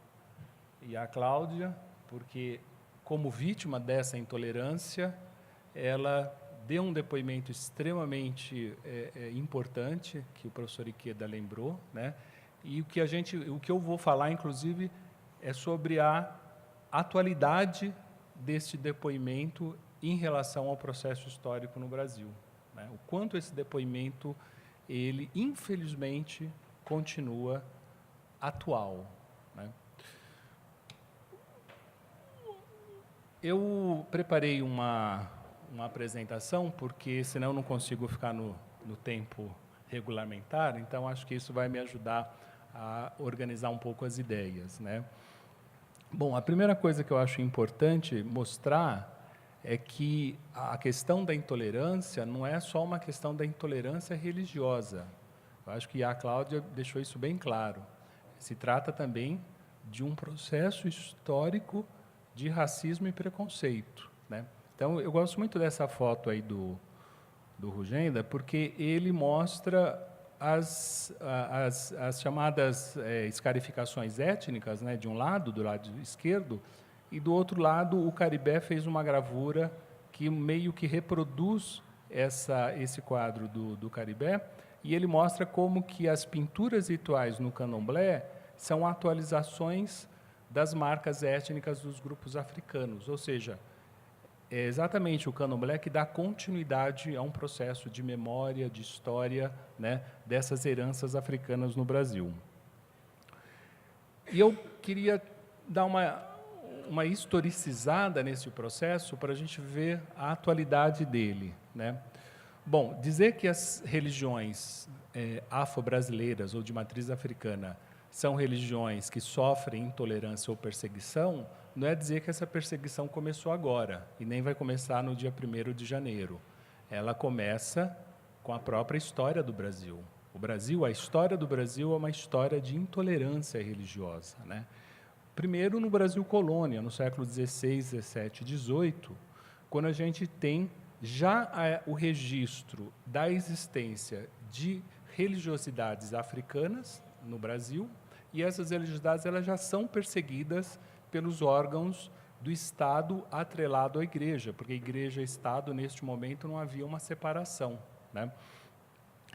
a Cláudia, porque, como vítima dessa intolerância, ela deu um depoimento extremamente importante, que o professor Ikeda lembrou, né? E o que eu vou falar, inclusive, é sobre a atualidade deste depoimento em relação ao processo histórico no Brasil, né? O quanto esse depoimento, ele, infelizmente, continua atual, né? Eu preparei uma apresentação, porque senão eu não consigo ficar no tempo regulamentar, então acho que isso vai me ajudar a organizar um pouco as ideias, né? Bom, a primeira coisa que eu acho importante mostrar é que a questão da intolerância não é só uma questão da intolerância religiosa. Eu acho que a Cláudia deixou isso bem claro. Se trata também de um processo histórico de racismo e preconceito, né? Então, eu gosto muito dessa foto aí do Rugenda, porque ele mostra as chamadas escarificações étnicas, né, de um lado, do lado esquerdo, e do outro lado o Caribé fez uma gravura que meio que reproduz esse quadro do Caribé, e ele mostra como que as pinturas rituais no candomblé são atualizações das marcas étnicas dos grupos africanos, ou seja, é exatamente o candomblé que dá continuidade a um processo de memória, de história, né, dessas heranças africanas no Brasil. E eu queria dar uma historicizada nesse processo para a gente ver a atualidade dele, né? Bom, dizer que as religiões afro-brasileiras ou de matriz africana são religiões que sofrem intolerância ou perseguição, não é dizer que essa perseguição começou agora, e nem vai começar no dia 1º de janeiro. Ela começa com a própria história do Brasil. A história do Brasil é uma história de intolerância religiosa, né? Primeiro, no Brasil colônia, no século XVI, XVII, XVIII, quando a gente tem já o registro da existência de religiosidades africanas no Brasil, e essas religiosidades elas já são perseguidas pelos órgãos do Estado atrelado à Igreja, porque Igreja e Estado, neste momento, não havia uma separação, né?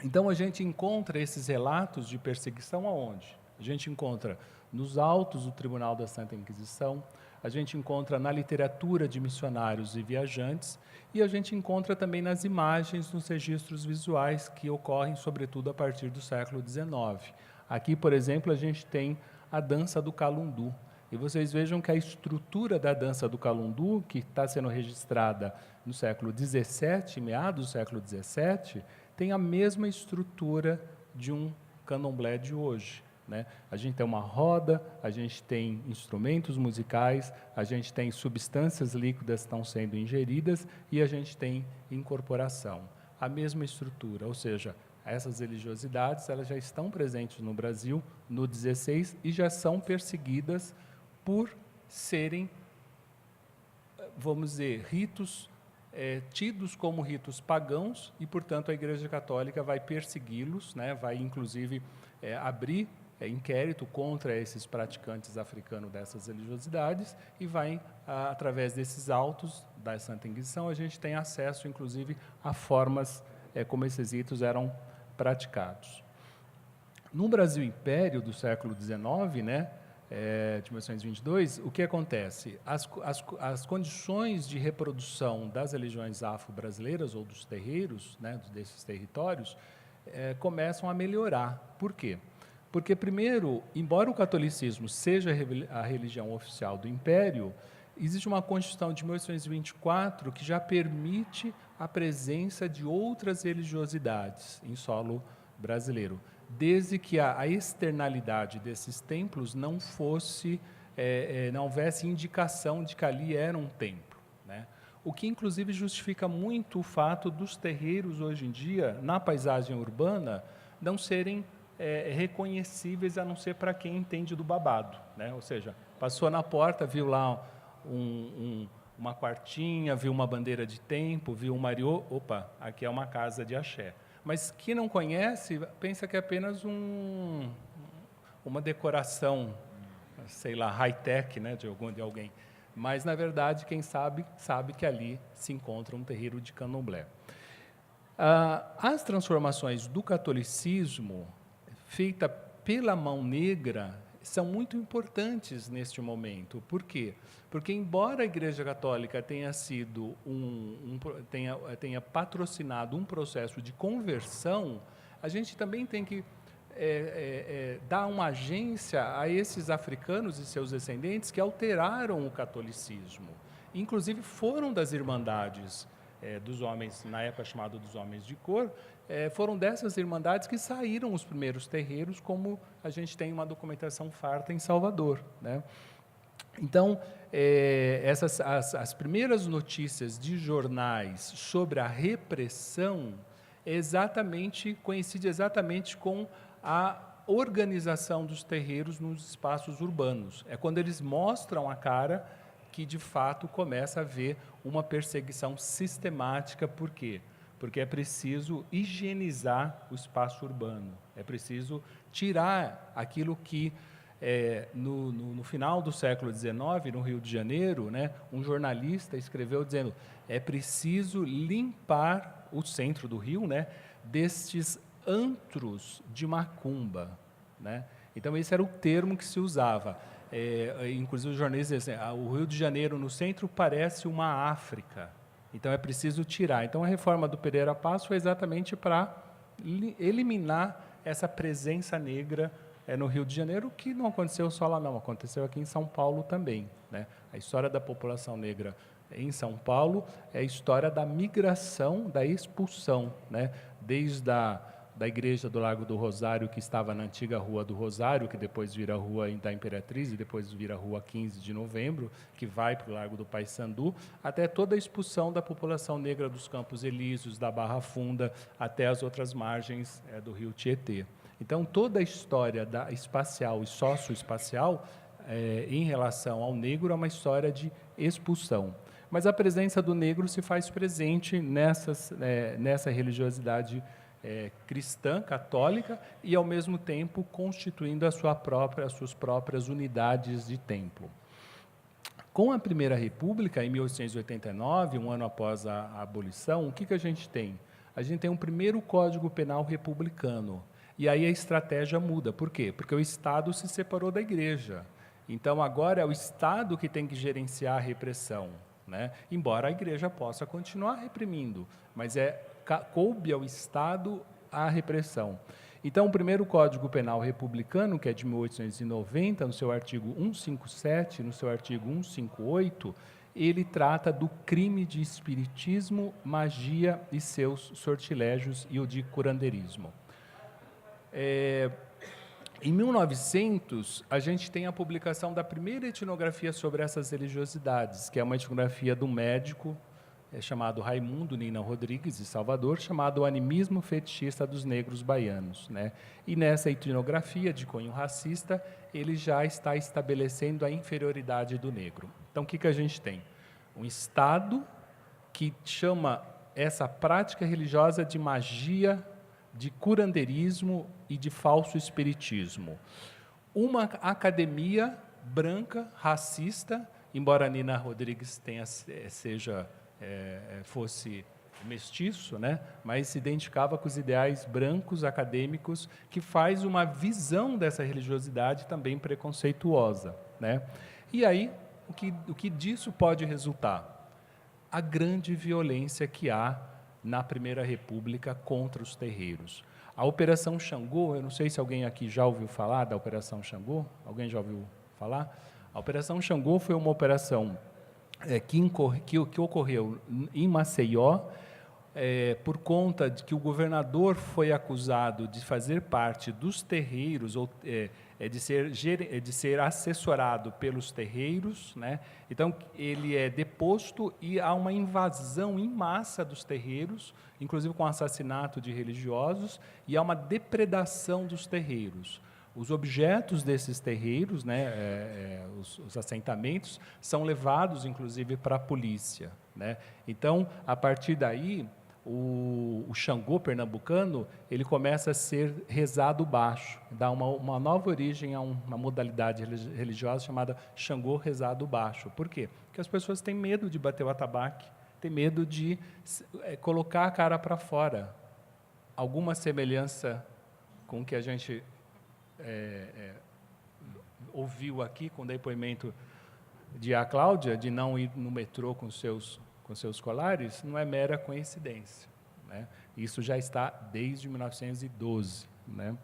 Então, a gente encontra esses relatos de perseguição aonde? A gente encontra nos autos do Tribunal da Santa Inquisição, a gente encontra na literatura de missionários e viajantes, e a gente encontra também nas imagens, nos registros visuais que ocorrem, sobretudo, a partir do século XIX. Aqui, por exemplo, a gente tem a dança do calundu. E vocês vejam que a estrutura da dança do calundu, que está sendo registrada no século XVII, meados do século XVII, tem a mesma estrutura de um candomblé de hoje, né? A gente tem uma roda, a gente tem instrumentos musicais, a gente tem substâncias líquidas que estão sendo ingeridas e a gente tem incorporação. A mesma estrutura, ou seja, essas religiosidades elas já estão presentes no Brasil no XVI e já são perseguidas por serem, vamos dizer, ritos tidos como ritos pagãos e, portanto, a Igreja Católica vai persegui-los, né? Vai, inclusive, abrir inquérito contra esses praticantes africanos dessas religiosidades e vai, através desses autos da Santa Inquisição, a gente tem acesso, inclusive, a formas como esses ritos eram praticados. No Brasil Império do século XIX, né, de 1922, o que acontece? As condições de reprodução das religiões afro-brasileiras ou dos terreiros, né, desses territórios, começam a melhorar. Por quê? Porque, primeiro, embora o catolicismo seja a religião oficial do Império, existe uma Constituição de 1824 que já permite a presença de outras religiosidades em solo brasileiro, desde que a externalidade desses templos não fosse, não houvesse indicação de que ali era um templo, né? O que, inclusive, justifica muito o fato dos terreiros, hoje em dia, na paisagem urbana, não serem reconhecíveis, a não ser para quem entende do babado, né? Ou seja, passou na porta, viu lá uma quartinha, viu uma bandeira de templo, viu um mariô, opa, aqui é uma casa de axé. Mas quem não conhece, pensa que é apenas uma decoração, sei lá, high-tech, né, de alguém. Mas, na verdade, quem sabe que ali se encontra um terreiro de candomblé. As transformações do catolicismo, feita pela mão negra, são muito importantes neste momento. Por quê? Porque, embora a Igreja Católica tenha sido tenha patrocinado um processo de conversão, a gente também tem que dar uma agência a esses africanos e seus descendentes que alteraram o catolicismo. Inclusive, foram das irmandades dos homens, na época chamado dos homens de cor, foram dessas irmandades que saíram os primeiros terreiros, como a gente tem uma documentação farta em Salvador, né? Então, as primeiras notícias de jornais sobre a repressão coincide exatamente com a organização dos terreiros nos espaços urbanos. É quando eles mostram a cara que, de fato, começa a haver uma perseguição sistemática. Por quê? Porque é preciso higienizar o espaço urbano, é preciso tirar aquilo que, no final do século XIX, no Rio de Janeiro, né, um jornalista escreveu dizendo: é preciso limpar o centro do Rio, né, destes antros de macumba, né? Então, esse era o termo que se usava. Inclusive, os jornalistas dizem assim: o Rio de Janeiro no centro parece uma África. Então, é preciso tirar. Então, a reforma do Pereira Passos foi exatamente para eliminar essa presença negra no Rio de Janeiro, que não aconteceu só lá, não. Aconteceu aqui em São Paulo também, né? A história da população negra em São Paulo, é a história da migração, da expulsão, né? Desde da igreja do Largo do Rosário, que estava na antiga Rua do Rosário, que depois vira Rua da Imperatriz, e depois vira Rua 15 de Novembro, que vai para o Largo do Paissandu, até toda a expulsão da população negra dos Campos Elíseos, da Barra Funda, até as outras margens do rio Tietê. Então, toda a história espacial e socioespacial em relação ao negro é uma história de expulsão. Mas a presença do negro se faz presente nessa religiosidade cristã, católica, e, ao mesmo tempo, constituindo as suas próprias unidades de templo. Com a Primeira República, em 1889, um ano após a abolição, o que a gente tem? A gente tem um primeiro Código Penal republicano. E aí a estratégia muda. Por quê? Porque o Estado se separou da Igreja. Então, agora é o Estado que tem que gerenciar a repressão, né? Embora a Igreja possa continuar reprimindo, mas coube ao Estado a repressão. Então, o primeiro Código Penal republicano, que é de 1890, no seu artigo 157, no seu artigo 158, ele trata do crime de espiritismo, magia e seus sortilégios e o de curandeirismo. Em 1900, a gente tem a publicação da primeira etnografia sobre essas religiosidades, que é uma etnografia do médico chamado Raimundo Nina Rodrigues, de Salvador, chamado O Animismo Fetichista dos Negros Baianos, né? E nessa etnografia de cunho racista, ele já está estabelecendo a inferioridade do negro. Então, o que a gente tem? Um Estado que chama essa prática religiosa de magia, de curandeirismo e de falso espiritismo. Uma academia branca, racista, embora Nina Rodrigues fosse mestiço, né? Mas se identificava com os ideais brancos acadêmicos, que faz uma visão dessa religiosidade também preconceituosa, né? E aí, o que disso pode resultar? A grande violência que há na Primeira República contra os terreiros. A Operação Xangô, eu não sei se alguém aqui já ouviu falar da Operação Xangô, alguém já ouviu falar? A Operação Xangô foi uma operação que ocorreu em Maceió, por conta de que o governador foi acusado de fazer parte dos terreiros, ou de ser assessorado pelos terreiros, né? Então, ele é deposto e há uma invasão em massa dos terreiros, inclusive com assassinato de religiosos, e há uma depredação dos terreiros. Os objetos desses terreiros, né, os assentamentos, são levados, inclusive, para a polícia, né? Então, a partir daí, o Xangô pernambucano, ele começa a ser rezado baixo, dá uma nova origem a uma modalidade religiosa chamada Xangô rezado baixo. Por quê? Porque as pessoas têm medo de bater o atabaque, têm medo de colocar a cara para fora. Alguma semelhança com o que a gente ouviu aqui com o depoimento de a Cláudia, de não ir no metrô com seus colares, não é mera coincidência, né? Isso já está desde 1912, né?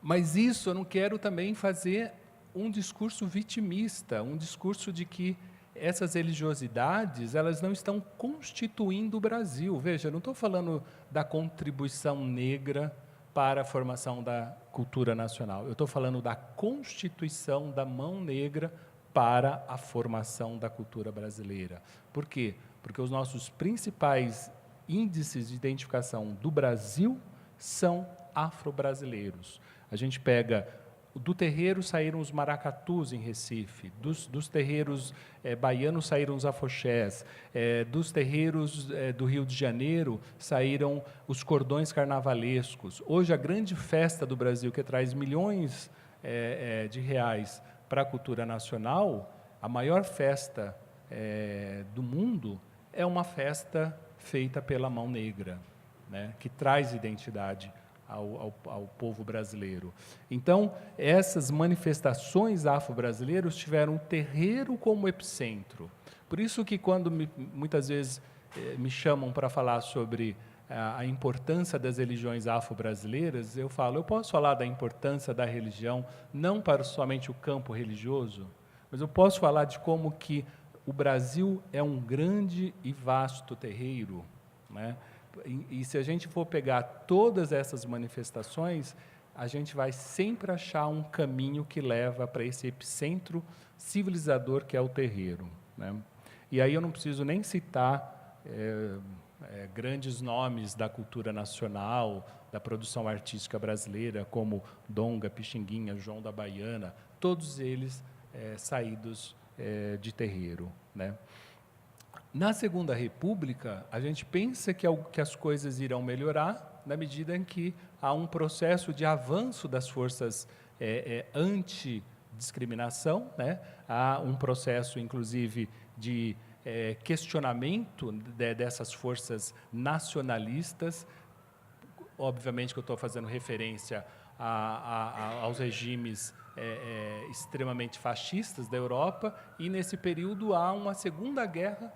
Mas isso eu não quero também fazer um discurso vitimista, um discurso de que essas religiosidades elas não estão constituindo o Brasil. Veja, eu não estou falando da contribuição negra para a formação da cultura nacional. Eu estou falando da constituição da mão negra para a formação da cultura brasileira. Por quê? Porque os nossos principais índices de identificação do Brasil são afro-brasileiros. A gente pega, do terreiro saíram os maracatus em Recife, dos terreiros baianos saíram os afoxés, dos terreiros do Rio de Janeiro saíram os cordões carnavalescos. Hoje, a grande festa do Brasil, que traz milhões de reais para a cultura nacional, a maior festa do mundo é uma festa feita pela mão negra, né, que traz identidade ao povo brasileiro. Então, essas manifestações afro-brasileiras tiveram o terreiro como epicentro. Por isso que, quando muitas vezes me chamam para falar sobre a importância das religiões afro-brasileiras, eu falo, eu posso falar da importância da religião, não para somente o campo religioso, mas eu posso falar de como que o Brasil é um grande e vasto terreiro, né? E se a gente for pegar todas essas manifestações, a gente vai sempre achar um caminho que leva para esse epicentro civilizador que é o terreiro, né? E aí eu não preciso nem citar grandes nomes da cultura nacional, da produção artística brasileira, como Donga, Pixinguinha, João da Baiana, todos eles saídos de terreiro, né? Na Segunda República, a gente pensa que as coisas irão melhorar na medida em que há um processo de avanço das forças anti-discriminação, né? Há um processo, inclusive, de questionamento dessas forças nacionalistas. Obviamente que eu estou fazendo referência aos regimes extremamente fascistas da Europa, e, nesse período, há uma Segunda Guerra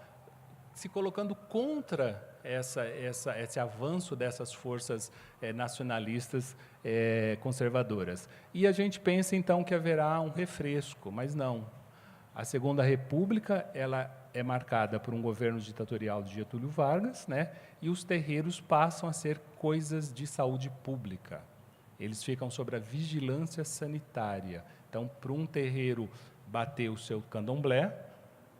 se colocando contra esse avanço dessas forças nacionalistas conservadoras. E a gente pensa, então, que haverá um refresco, mas não. A Segunda República ela é marcada por um governo ditatorial de Getúlio Vargas, né? E os terreiros passam a ser coisas de saúde pública. Eles ficam sob a vigilância sanitária. Então, para um terreiro bater o seu candomblé,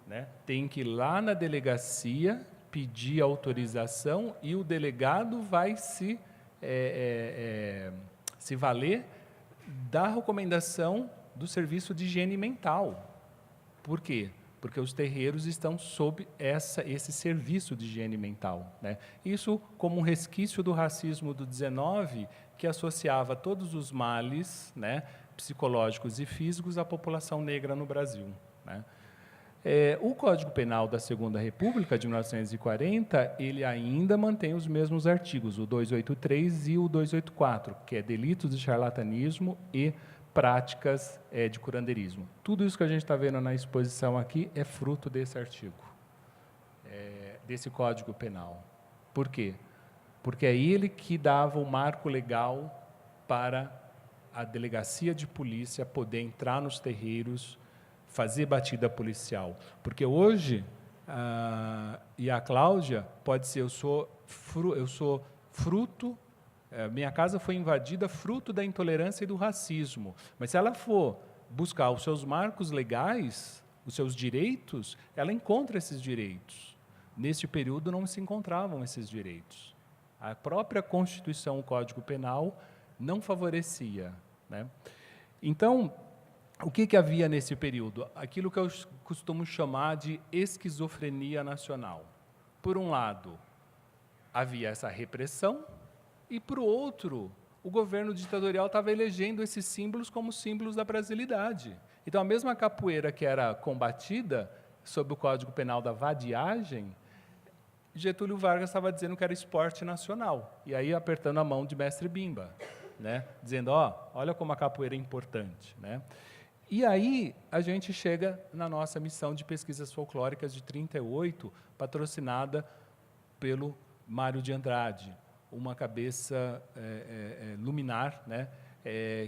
né, tem que ir lá na delegacia pedir autorização, e o delegado vai se valer da recomendação do Serviço de Higiene Mental. Por quê? Porque os terreiros estão sob esse serviço de higiene mental, né? Isso como um resquício do racismo do 19, que associava todos os males, né, psicológicos e físicos à população negra no Brasil, né? O Código Penal da Segunda República, de 1940, ele ainda mantém os mesmos artigos, o 283 e o 284, que é delitos de charlatanismo e práticas de curandeirismo. Tudo isso que a gente está vendo na exposição aqui é fruto desse artigo, desse Código Penal. Por quê? Porque é ele que dava o marco legal para a delegacia de polícia poder entrar nos terreiros, fazer batida policial. Porque hoje, e a Cláudia, pode ser, eu sou fruto, minha casa foi invadida fruto da intolerância e do racismo. Mas se ela for buscar os seus marcos legais, os seus direitos, ela encontra esses direitos. Neste período não se encontravam esses direitos. A própria Constituição, o Código Penal, não favorecia, né? Então, o que havia nesse período? Aquilo que eu costumo chamar de esquizofrenia nacional. Por um lado, havia essa repressão, e, por outro, o governo ditatorial estava elegendo esses símbolos como símbolos da brasilidade. Então, a mesma capoeira que era combatida sob o Código Penal da vadiagem, Getúlio Vargas estava dizendo que era esporte nacional, e aí apertando a mão de Mestre Bimba, né? Dizendo, olha como a capoeira é importante, né? E aí a gente chega na nossa missão de pesquisas folclóricas de 38, patrocinada pelo Mário de Andrade, uma cabeça luminar, né,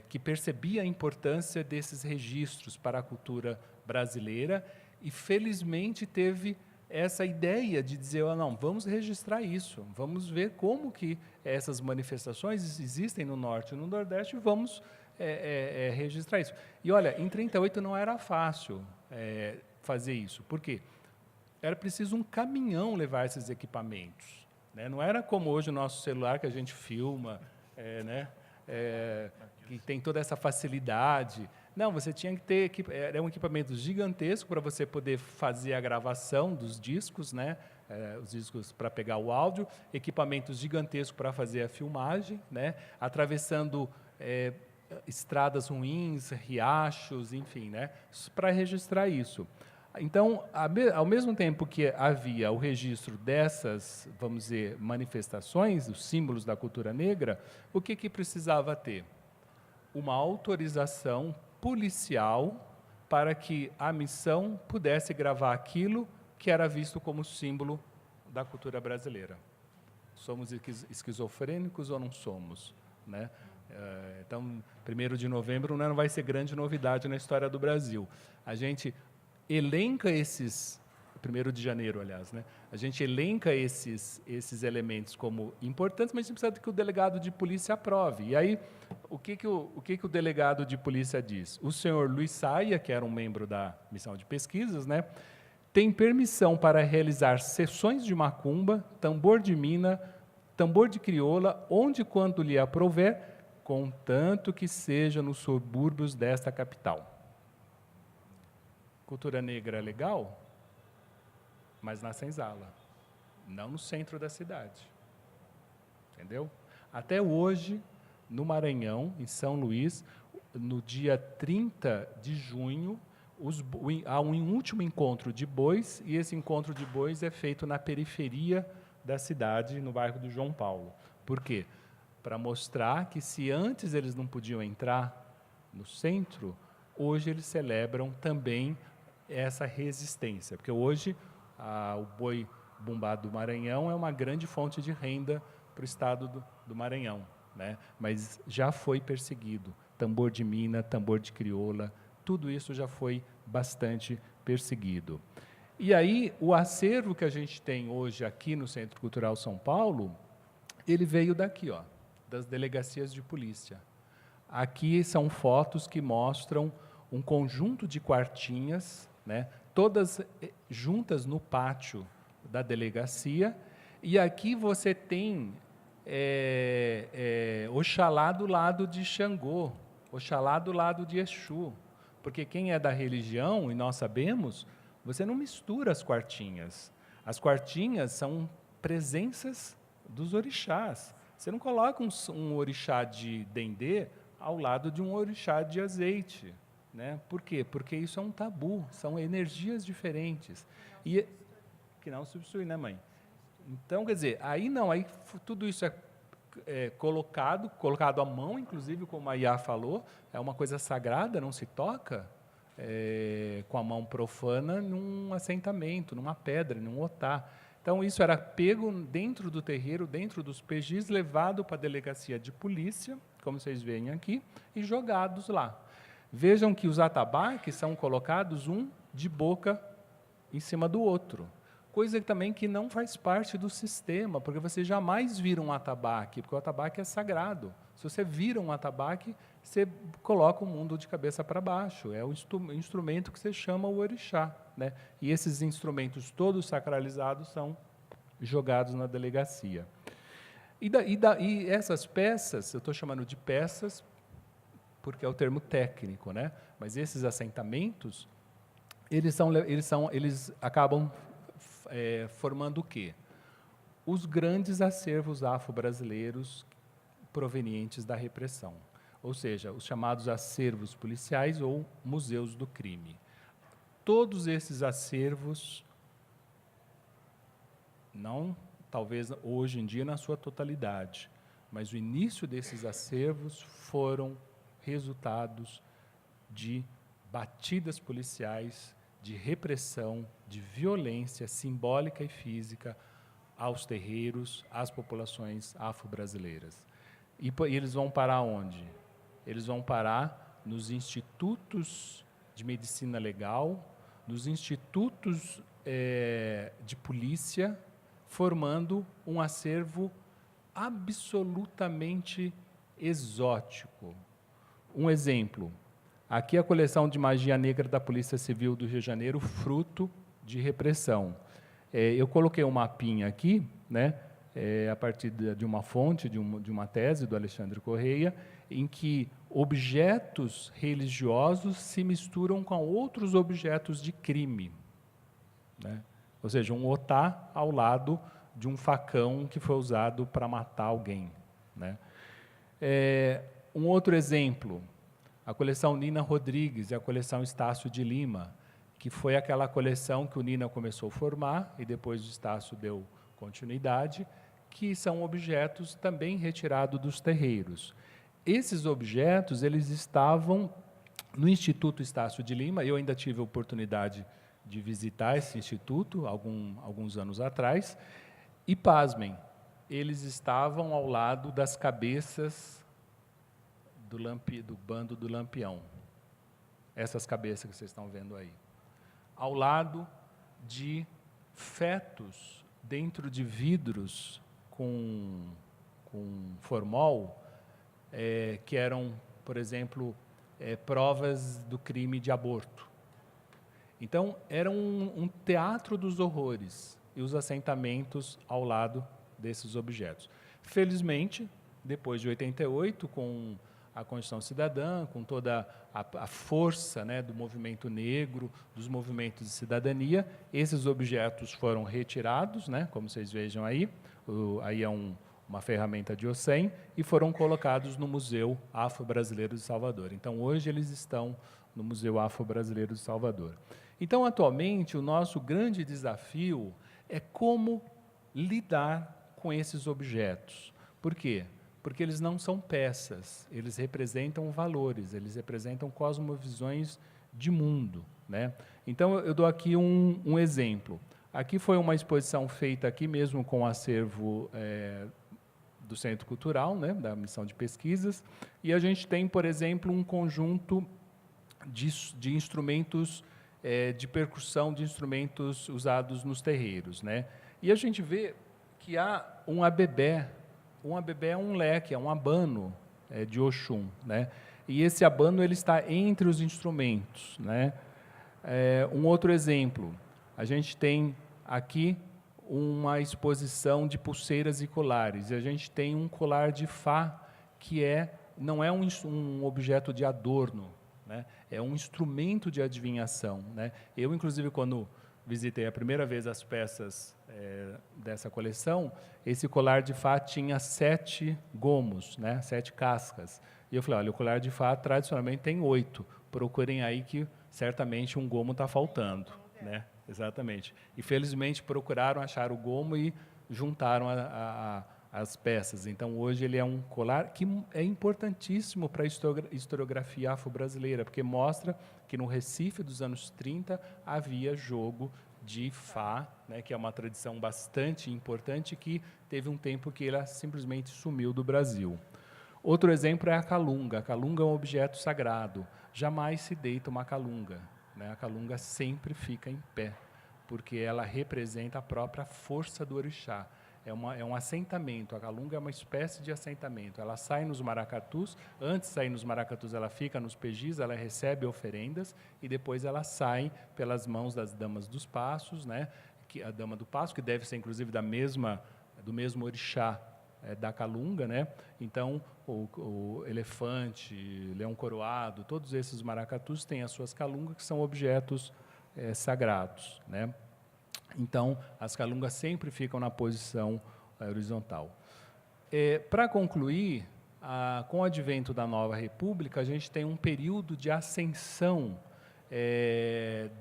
que percebia a importância desses registros para a cultura brasileira, e felizmente teve essa ideia de dizer, não, vamos registrar isso, vamos ver como que essas manifestações existem no Norte e no Nordeste, e vamos registrar isso. E, olha, em 38 não era fácil fazer isso. Por quê? Era preciso um caminhão levar esses equipamentos, né? Não era como hoje o nosso celular, que a gente filma, né? Que tem toda essa facilidade. Não, você tinha que ter... Era um equipamento gigantesco para você poder fazer a gravação dos discos, né? Os discos para pegar o áudio, equipamentos gigantescos para fazer a filmagem, né? Atravessando estradas ruins, riachos, enfim, né, para registrar isso. Então, ao mesmo tempo que havia o registro dessas, vamos dizer, manifestações, os símbolos da cultura negra, o que precisava ter? Uma autorização policial para que a missão pudesse gravar aquilo que era visto como símbolo da cultura brasileira. Somos esquizofrênicos ou não somos, né? Então, 1º de novembro não vai ser grande novidade na história do Brasil. A gente elenca esses... 1º de janeiro, aliás, né? A gente elenca esses elementos como importantes, mas a gente precisa que o delegado de polícia aprove. E aí, o que o delegado de polícia diz? O senhor Luiz Saia, que era um membro da missão de pesquisas, né, tem permissão para realizar sessões de macumba, tambor de mina, tambor de crioula, onde e quando lhe aprouver, contanto que seja nos subúrbios desta capital. Cultura negra é legal? Mas na senzala, não no centro da cidade. Entendeu? Até hoje, no Maranhão, em São Luís, no dia 30 de junho, há um último encontro de bois, e esse encontro de bois é feito na periferia da cidade, no bairro do João Paulo. Por quê? Para mostrar que, se antes eles não podiam entrar no centro, hoje eles celebram também essa resistência. Porque hoje o boi bumbá do Maranhão é uma grande fonte de renda para o estado do Maranhão, né? Mas já foi perseguido. Tambor de mina, tambor de crioula, tudo isso já foi bastante perseguido. E aí, o acervo que a gente tem hoje aqui no Centro Cultural São Paulo, ele veio daqui, ó, das delegacias de polícia. Aqui são fotos que mostram um conjunto de quartinhas, né, todas juntas no pátio da delegacia, e aqui você tem Oxalá do lado de Xangô, Oxalá do lado de Exu, porque quem é da religião, e nós sabemos, você não mistura as quartinhas. As quartinhas são presenças dos orixás. Você não coloca um orixá de dendê ao lado de um orixá de azeite. Né? Por quê? Porque isso é um tabu, são energias diferentes. E que não substitui, né, mãe? Então, quer dizer, aí não, aí tudo isso é colocado à mão, inclusive, como a Iá falou, é uma coisa sagrada, não se toca com a mão profana num assentamento, numa pedra, num otá. Então, isso era pego dentro do terreiro, dentro dos pejis, levado para a delegacia de polícia, como vocês veem aqui, e jogados lá. Vejam que os atabaques são colocados um de boca em cima do outro. Coisa também que não faz parte do sistema, porque você jamais vira um atabaque, porque o atabaque é sagrado. Se você vira um atabaque, você coloca o mundo de cabeça para baixo. É o instrumento que você chama o orixá, né? E esses instrumentos todos sacralizados são jogados na delegacia. E essas peças, eu estou chamando de peças, porque é o termo técnico, né? Mas esses assentamentos, eles acabam formando o quê? Os grandes acervos afro-brasileiros provenientes da repressão, ou seja, os chamados acervos policiais ou museus do crime. Todos esses acervos, não talvez hoje em dia na sua totalidade, mas o início desses acervos foram resultados de batidas policiais, de repressão, de violência simbólica e física aos terreiros, às populações afro-brasileiras. E eles vão parar onde? Eles vão parar nos institutos de medicina legal, nos institutos de polícia, formando um acervo absolutamente exótico. Um exemplo, aqui a coleção de magia negra da Polícia Civil do Rio de Janeiro, fruto de repressão. Eu coloquei um mapinha aqui, né, a partir de uma fonte, de uma tese do Alexandre Correia, em que objetos religiosos se misturam com outros objetos de crime, né? Ou seja, um otá ao lado de um facão que foi usado para matar alguém, né? Um outro exemplo, a coleção Nina Rodrigues e a coleção Estácio de Lima, que foi aquela coleção que o Nina começou a formar e depois o Estácio deu continuidade, que são objetos também retirados dos terreiros. Esses objetos, eles estavam no Instituto Estácio de Lima. Eu ainda tive a oportunidade de visitar esse instituto alguns anos atrás, e pasmem, eles estavam ao lado das cabeças do bando do Lampião. Essas cabeças que vocês estão vendo aí. Ao lado de fetos dentro de vidros com formol, que eram, por exemplo, provas do crime de aborto. Então, era um teatro dos horrores, e os assentamentos ao lado desses objetos. Felizmente, depois de 88, com a Constituição Cidadã, com toda a força, né, do movimento negro, dos movimentos de cidadania, esses objetos foram retirados, né, como vocês vejam aí, aí é uma ferramenta de Océm, e foram colocados no Museu Afro-Brasileiro de Salvador. Então, hoje eles estão no Museu Afro-Brasileiro de Salvador. Então, atualmente, o nosso grande desafio é como lidar com esses objetos. Por quê? Porque eles não são peças, eles representam valores, eles representam cosmovisões de mundo, né? Então, eu dou aqui um exemplo. Aqui foi uma exposição feita aqui mesmo com o acervo do Centro Cultural, né, da Missão de Pesquisas, e a gente tem, por exemplo, um conjunto de instrumentos de percussão, de instrumentos usados nos terreiros, né? E a gente vê que há um abebé. Um abebé é um leque, é um abano de Oxum, né? E esse abano ele está entre os instrumentos, né? Um outro exemplo, a gente tem aqui uma exposição de pulseiras e colares, e a gente tem um colar de Fá, que não é um objeto de adorno, né? É um instrumento de adivinhação, né? Eu, inclusive, quando visitei a primeira vez as peças dessa coleção, esse colar de Fá tinha 7 gomos, né? 7 cascas. E eu falei, olha, o colar de Fá tradicionalmente tem 8. Procurem aí que certamente um gomo está faltando, né? Exatamente. E felizmente procuraram achar o gomo e juntaram as peças. Então hoje ele é um colar que é importantíssimo para a historiografia afro-brasileira, porque mostra que no Recife dos anos 30 havia jogo de Fá, né, que é uma tradição bastante importante, que teve um tempo que ela simplesmente sumiu do Brasil. Outro exemplo é a calunga. A calunga é um objeto sagrado. Jamais se deita uma calunga, né? A calunga sempre fica em pé, porque ela representa a própria força do orixá. É um assentamento. A calunga é uma espécie de assentamento. Ela sai nos maracatus. Antes de sair nos maracatus, ela fica nos pejis, ela recebe oferendas e depois ela sai pelas mãos das damas dos passos, né? A dama do passo, que deve ser inclusive do mesmo orixá da calunga, né? Então, o elefante, leão coroado, todos esses maracatus têm as suas calungas, que são objetos sagrados, né? Então, as calungas sempre ficam na posição horizontal. Para concluir, com o advento da Nova República, a gente tem um período de ascensão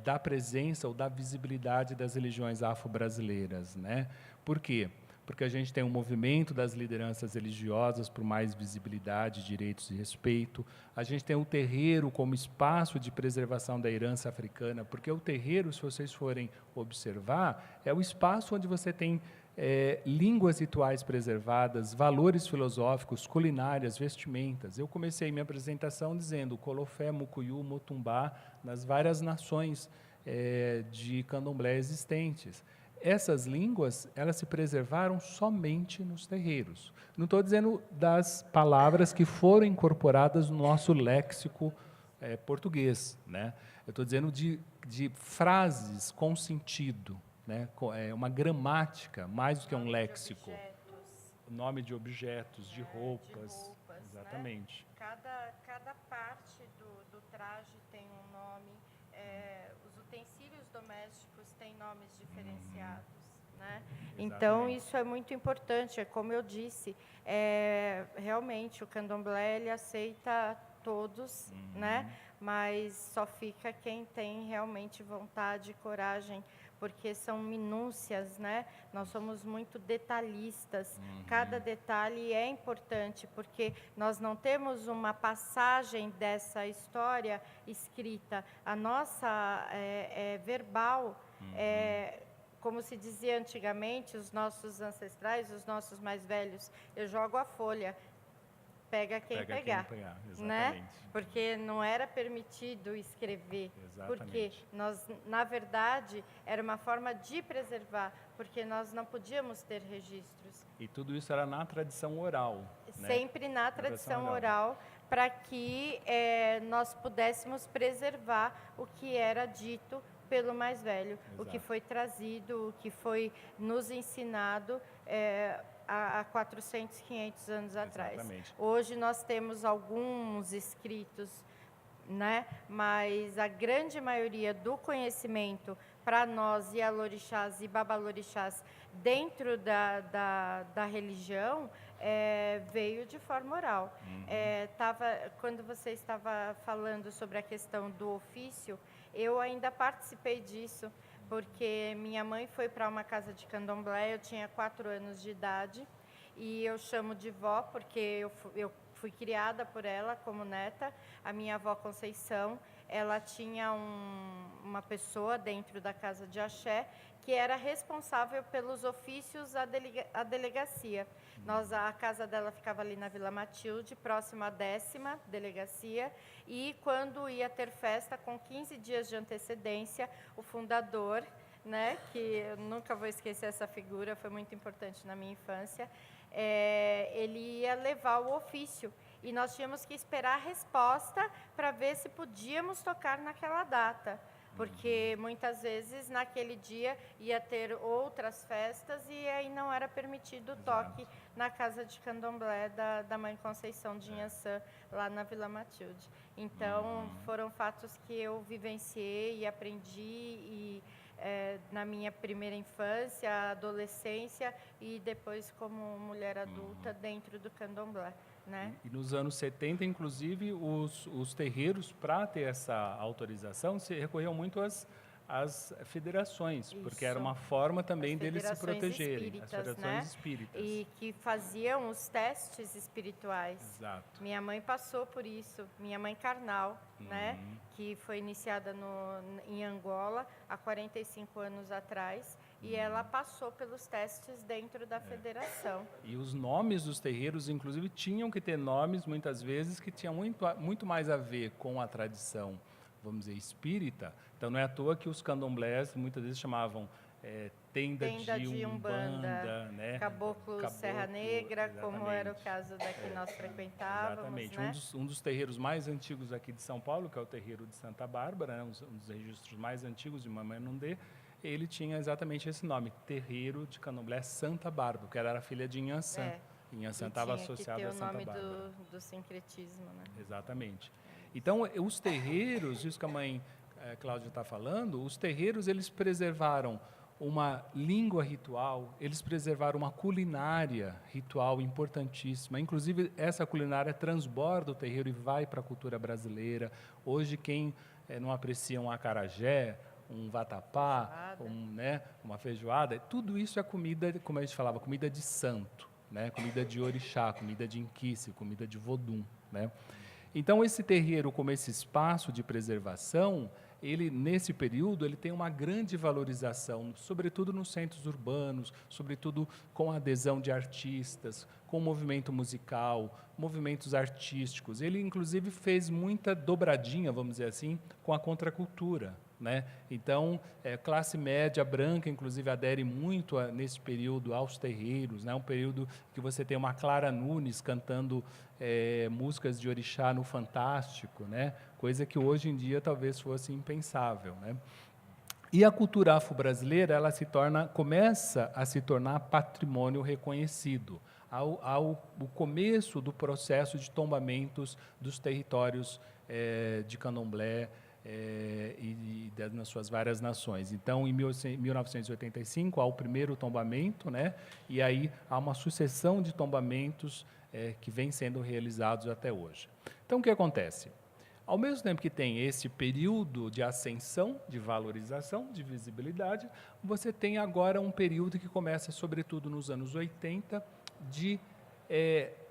da presença ou da visibilidade das religiões afro-brasileiras, né? Por quê? Porque a gente tem um movimento das lideranças religiosas por mais visibilidade, direitos e respeito. A gente tem o terreiro como espaço de preservação da herança africana, porque o terreiro, se vocês forem observar, é o espaço onde você tem línguas rituais preservadas, valores filosóficos, culinárias, vestimentas. Eu comecei minha apresentação dizendo Colofé, Mucuyu, Motumbá, nas várias nações de candomblé existentes. Essas línguas, elas se preservaram somente nos terreiros. Não estou dizendo das palavras que foram incorporadas no nosso léxico português, né? Eu estou dizendo de frases com sentido, né? Uma gramática, mais do que um léxico. Nome de objetos, de roupas. Exatamente. Né? Cada parte do traje tem um nome. Os utensílios domésticos têm nomes diferenciados, né? Então, isso é muito importante. É como eu disse, realmente o candomblé ele aceita todos, né? Mas só fica quem tem realmente vontade e coragem, porque são minúcias, né? Nós somos muito detalhistas. Cada detalhe é importante, porque nós não temos uma passagem dessa história escrita. A nossa é verbal, como se dizia antigamente, os nossos ancestrais, os nossos mais velhos, eu jogo a folha. pega quem Pega pegar. quem pegar, Né? exatamente. Porque não era permitido escrever. Exatamente. Porque nós, na verdade, era uma forma de preservar, porque nós não podíamos ter registros. E tudo isso era na tradição oral. Né? Sempre na tradição oral, para que nós pudéssemos preservar o que era dito pelo mais velho, o que Exato. foi trazido, o que foi nos ensinado há 400, 500 anos atrás. Exatamente. Hoje nós temos alguns escritos, né? Mas a grande maioria do conhecimento para nós Ialorixás e Babalorixás dentro da religião veio de forma oral. Quando você estava falando sobre a questão do ofício, eu ainda participei disso, porque minha mãe foi para uma casa de candomblé, eu tinha 4 anos de idade, e eu chamo de vó porque eu fui criada por ela como neta. A minha avó Conceição, ela tinha uma pessoa dentro da casa de axé que era responsável pelos ofícios à delegacia. A casa dela ficava ali na Vila Matilde, próxima à 10ª delegacia, e quando ia ter festa, com 15 dias de antecedência, o fundador, né, que eu nunca vou esquecer essa figura, foi muito importante na minha infância, ele ia levar o ofício. E nós tínhamos que esperar a resposta para ver se podíamos tocar naquela data. Porque muitas vezes naquele dia ia ter outras festas e aí não era permitido o toque na casa de candomblé da Mãe Conceição de Inhaçã, lá na Vila Matilde. Então, foram fatos que eu vivenciei e aprendi na minha primeira infância, adolescência e depois como mulher adulta dentro do candomblé. Né? E nos anos 70, inclusive, os terreiros, para ter essa autorização, se recorriam muito às federações, porque era uma forma também deles se protegerem, as federações espíritas. E que faziam os testes espirituais. Exato. Minha mãe passou por isso, minha mãe carnal, né? Que foi iniciada em Angola há 45 anos atrás. E ela passou pelos testes dentro da federação. E os nomes dos terreiros, inclusive, tinham que ter nomes, muitas vezes, que tinham muito mais a ver com a tradição, vamos dizer, espírita. Então, não é à toa que os candomblés, muitas vezes, chamavam tenda de Umbanda, né? Caboclo Serra Negra, como era o caso da que nós frequentávamos. Exatamente. Né? Um dos terreiros mais antigos aqui de São Paulo, que é o terreiro de Santa Bárbara, né? Um dos registros mais antigos de Mamãe Nundê, ele tinha exatamente esse nome, Terreiro de Candomblé Santa Bárbara, que era a filha de Inhaçã. Inhaçã estava associada a Santa Bárbara. O nome do sincretismo, né? Exatamente. Então, os terreiros, isso que a mãe Cláudia está falando, os terreiros, eles preservaram uma língua ritual, eles preservaram uma culinária ritual importantíssima. Inclusive, essa culinária transborda o terreiro e vai para a cultura brasileira. Hoje, quem não aprecia um acarajé, um vatapá, uma feijoada, tudo isso é comida, como a gente falava, comida de santo, né? Comida de orixá, comida de inquice, comida de vodum. Né? Então, esse terreiro, como esse espaço de preservação, ele, nesse período, ele tem uma grande valorização, sobretudo nos centros urbanos, sobretudo com a adesão de artistas, com o movimento musical, movimentos artísticos. Ele, inclusive, fez muita dobradinha, vamos dizer assim, com a contracultura. Né? Então, classe média branca, inclusive, adere muito nesse período aos terreiros. Né? Um período que você tem uma Clara Nunes cantando músicas de orixá no Fantástico, né? Coisa que hoje em dia talvez fosse impensável. Né? E a cultura afro-brasileira começa a se tornar patrimônio reconhecido ao começo do processo de tombamentos dos territórios de candomblé, nas suas várias nações. Então, em 1985, há o primeiro tombamento, né? E aí há uma sucessão de tombamentos que vem sendo realizados até hoje. Então, o que acontece? Ao mesmo tempo que tem esse período de ascensão, de valorização, de visibilidade, você tem agora um período que começa, sobretudo nos anos 80, de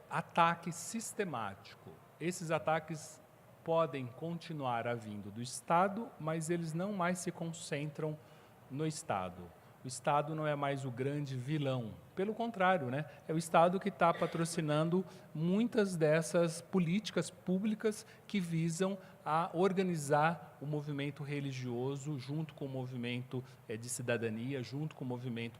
ataque sistemático. Esses ataques podem continuar vindo do Estado, mas eles não mais se concentram no Estado. O Estado não é mais o grande vilão, Pelo contrário, né? É o Estado que está patrocinando muitas dessas políticas públicas que visam a organizar o movimento religioso junto com o movimento de cidadania, junto com o movimento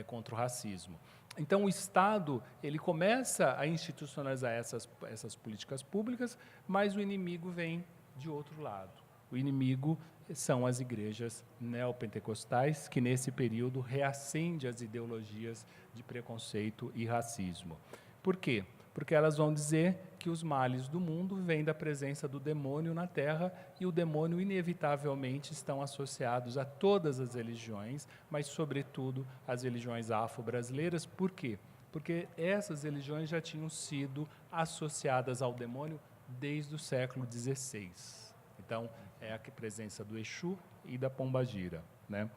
contra o racismo. Então, o Estado ele começa a institucionalizar essas políticas públicas, mas o inimigo vem de outro lado. O inimigo são as igrejas neopentecostais, que nesse período reacende as ideologias de preconceito e racismo. Por quê? Porque elas vão dizer que os males do mundo vêm da presença do demônio na Terra e o demônio inevitavelmente estão associados a todas as religiões, mas sobretudo as religiões afro-brasileiras. Por quê? Porque essas religiões já tinham sido associadas ao demônio desde o século XVI. Então, é a presença do Exu e da Pombagira, né?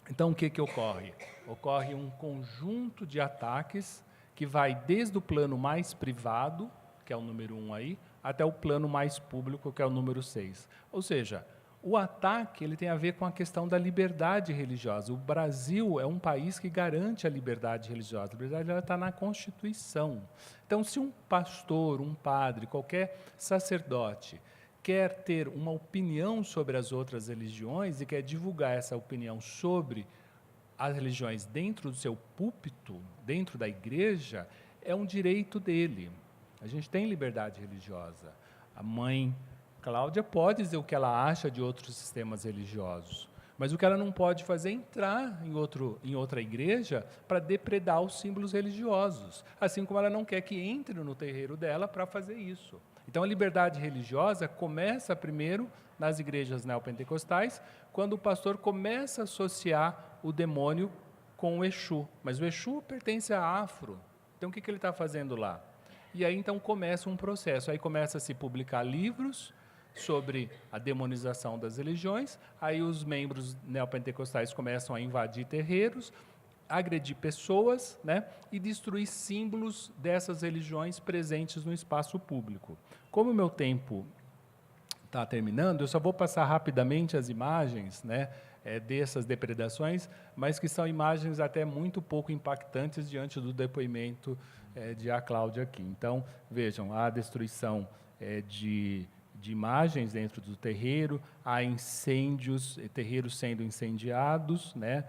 Então, o que ocorre? Ocorre um conjunto de ataques que vai desde o plano mais privado, que é o número 1 aí, até o plano mais público, que é o número 6. Ou seja, o ataque ele tem a ver com a questão da liberdade religiosa. O Brasil é um país que garante a liberdade religiosa. A liberdade está na Constituição. Então, se um pastor, um padre, qualquer sacerdote quer ter uma opinião sobre as outras religiões e quer divulgar essa opinião sobre as religiões dentro do seu púlpito, dentro da igreja, é um direito dele. A gente tem liberdade religiosa. A mãe Cláudia pode dizer o que ela acha de outros sistemas religiosos, mas o que ela não pode fazer é entrar em outra igreja para depredar os símbolos religiosos, assim como ela não quer que entre no terreiro dela para fazer isso. Então, a liberdade religiosa começa primeiro nas igrejas neopentecostais, quando o pastor começa a associar o demônio com o Exu. Mas o Exu pertence à Afro. Então, o que ele está fazendo lá? E aí, então, começa um processo. Aí começa a se publicar livros sobre a demonização das religiões. Aí os membros neopentecostais começam a invadir terreiros, agredir pessoas, né, e destruir símbolos dessas religiões presentes no espaço público. Como o meu tempo está terminando, eu só vou passar rapidamente as imagens, né, dessas depredações, mas que são imagens até muito pouco impactantes diante do depoimento de a Cláudia aqui. Então, vejam, a destruição de imagens dentro do terreiro, há incêndios, terreiros sendo incendiados, né,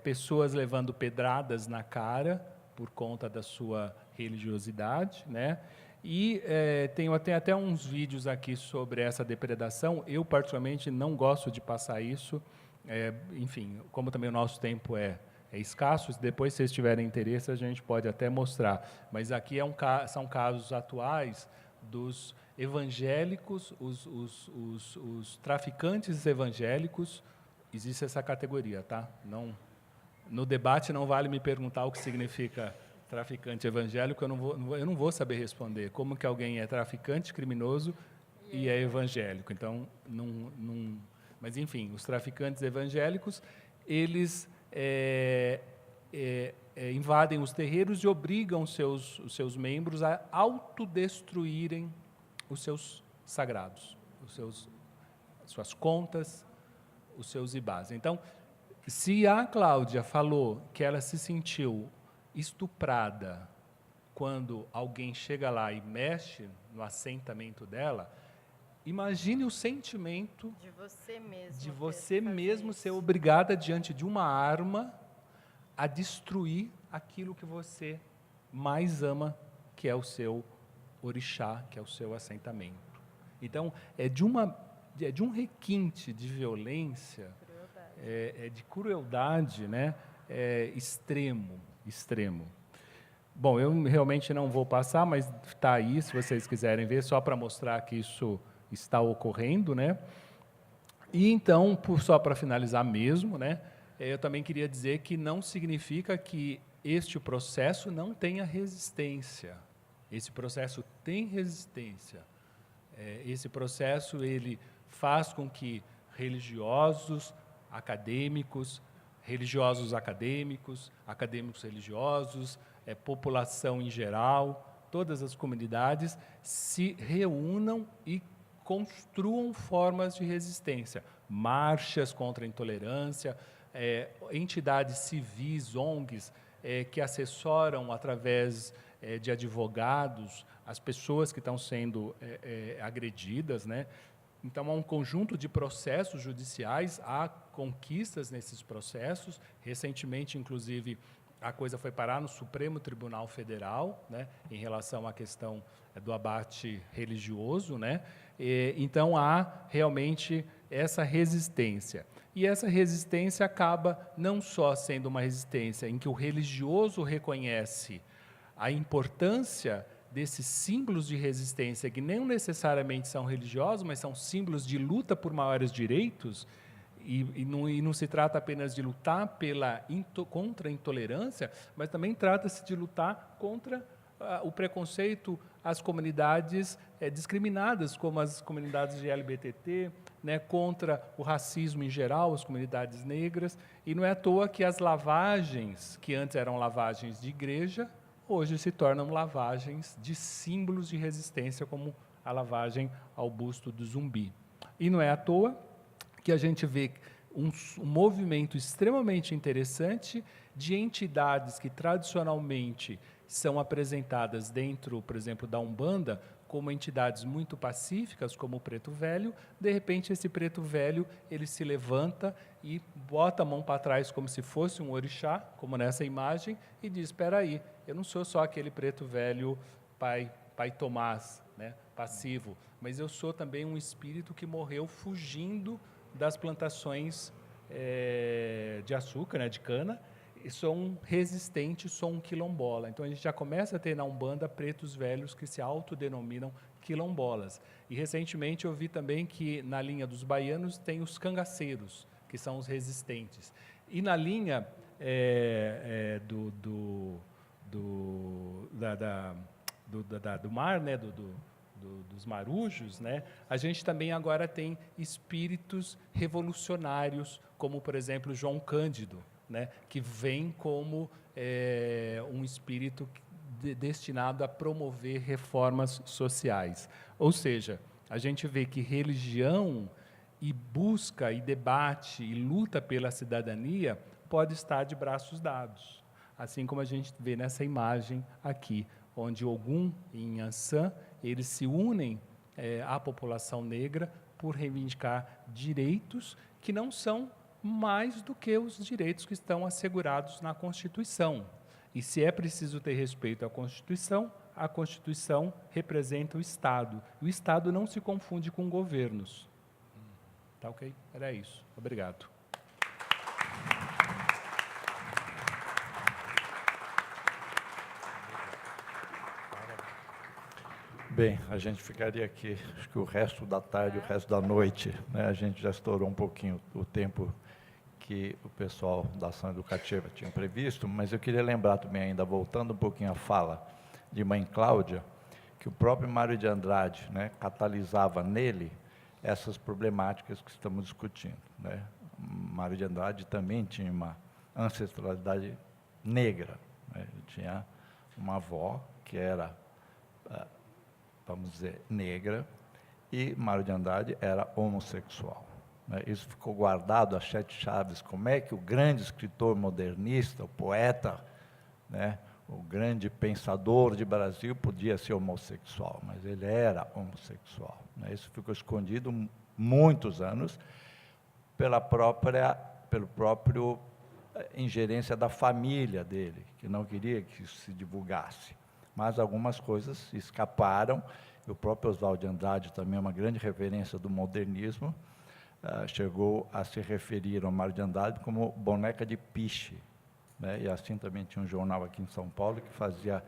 pessoas levando pedradas na cara por conta da sua religiosidade, né, e tem até uns vídeos aqui sobre essa depredação. Eu, particularmente, não gosto de passar isso, enfim, como também o nosso tempo é escasso, depois, se vocês tiverem interesse, a gente pode até mostrar, mas aqui são casos atuais dos evangélicos, os traficantes evangélicos. Existe essa categoria, tá? Não, no debate não vale me perguntar o que significa traficante evangélico, eu não vou saber responder. Como que alguém é traficante, criminoso e é evangélico? Então, mas, enfim, os traficantes evangélicos, eles invadem os terreiros e obrigam os seus membros a autodestruírem os seus sagrados, suas contas, os seus ibás. Então, se a Cláudia falou que ela se sentiu estuprada quando alguém chega lá e mexe no assentamento dela, imagine o sentimento de você mesmo ser obrigada, diante de uma arma, a destruir aquilo que você mais ama, que é o seu orixá, que é o seu assentamento. Então, é de um requinte de violência, de crueldade, né, extremo. Bom, eu realmente não vou passar, mas está aí, se vocês quiserem ver, só para mostrar que isso está ocorrendo, né? E então, só para finalizar mesmo, né, eu também queria dizer que não significa que este processo não tenha resistência. Esse processo tem resistência. Esse processo ele faz com que religiosos, acadêmicos, acadêmicos religiosos, população em geral, todas as comunidades se reúnam e construam formas de resistência, marchas contra a intolerância, entidades civis, ONGs, que assessoram através de advogados as pessoas que estão sendo agredidas, né? Então, há um conjunto de processos judiciais, há conquistas nesses processos. Recentemente, inclusive, a coisa foi parar no Supremo Tribunal Federal, né, em relação à questão do abate religioso, né? Então, há realmente essa resistência. E essa resistência acaba não só sendo uma resistência em que o religioso reconhece a importância desses símbolos de resistência, que não necessariamente são religiosos, mas são símbolos de luta por maiores direitos, e não se trata apenas de lutar contra a intolerância, mas também trata-se de lutar contra o preconceito às comunidades discriminadas, como as comunidades de LGBTT, né, contra o racismo em geral, as comunidades negras, e não é à toa que as lavagens, que antes eram lavagens de igreja, hoje se tornam lavagens de símbolos de resistência, como a lavagem ao busto do Zumbi. E não é à toa que a gente vê um movimento extremamente interessante de entidades que tradicionalmente são apresentadas dentro, por exemplo, da Umbanda, como entidades muito pacíficas, como o Preto Velho. De repente, esse Preto Velho, ele se levanta e bota a mão para trás como se fosse um orixá, como nessa imagem, e diz: espera aí, eu não sou só aquele Preto Velho pai Tomás, né, passivo, mas eu sou também um espírito que morreu fugindo das plantações de açúcar, né, de cana, e sou um resistente, sou um quilombola. Então, a gente já começa a ter na Umbanda pretos velhos que se autodenominam quilombolas. E, recentemente, eu vi também que, na linha dos baianos, tem os cangaceiros, que são os resistentes. E, na linha do mar, né, dos marujos, né, a gente também agora tem espíritos revolucionários, como, por exemplo, João Cândido, né, que vem como um espírito destinado a promover reformas sociais. Ou seja, a gente vê que religião e busca, e debate, e luta pela cidadania pode estar de braços dados. Assim como a gente vê nessa imagem aqui, onde Ogum e Inhansã, eles se unem à população negra por reivindicar direitos que não são mais do que os direitos que estão assegurados na Constituição. E se é preciso ter respeito à Constituição, a Constituição representa o Estado. E o Estado não se confunde com governos. Tá ok? Era isso. Obrigado. Bem, a gente ficaria aqui, acho que o resto da tarde, o resto da noite, né? A gente já estourou um pouquinho o tempo que o pessoal da ação educativa tinha previsto, mas eu queria lembrar também, ainda voltando um pouquinho à fala de Mãe Cláudia, que o próprio Mário de Andrade, né, catalisava nele essas problemáticas que estamos discutindo, né? Mário de Andrade também tinha uma ancestralidade negra, né? Ele tinha uma avó que era, vamos dizer, negra, e Mário de Andrade era homossexual. Isso ficou guardado às 7 chaves. Como é que o grande escritor modernista, o poeta, né, o grande pensador de Brasil podia ser homossexual? Mas ele era homossexual, né? Isso ficou escondido muitos anos pelo próprio ingerência da família dele, que não queria que isso se divulgasse. Mas algumas coisas escaparam. E o próprio Oswald de Andrade, também uma grande referência do modernismo, chegou a se referir ao Mário de Andrade como boneca de piche, né? E assim também tinha um jornal aqui em São Paulo que fazia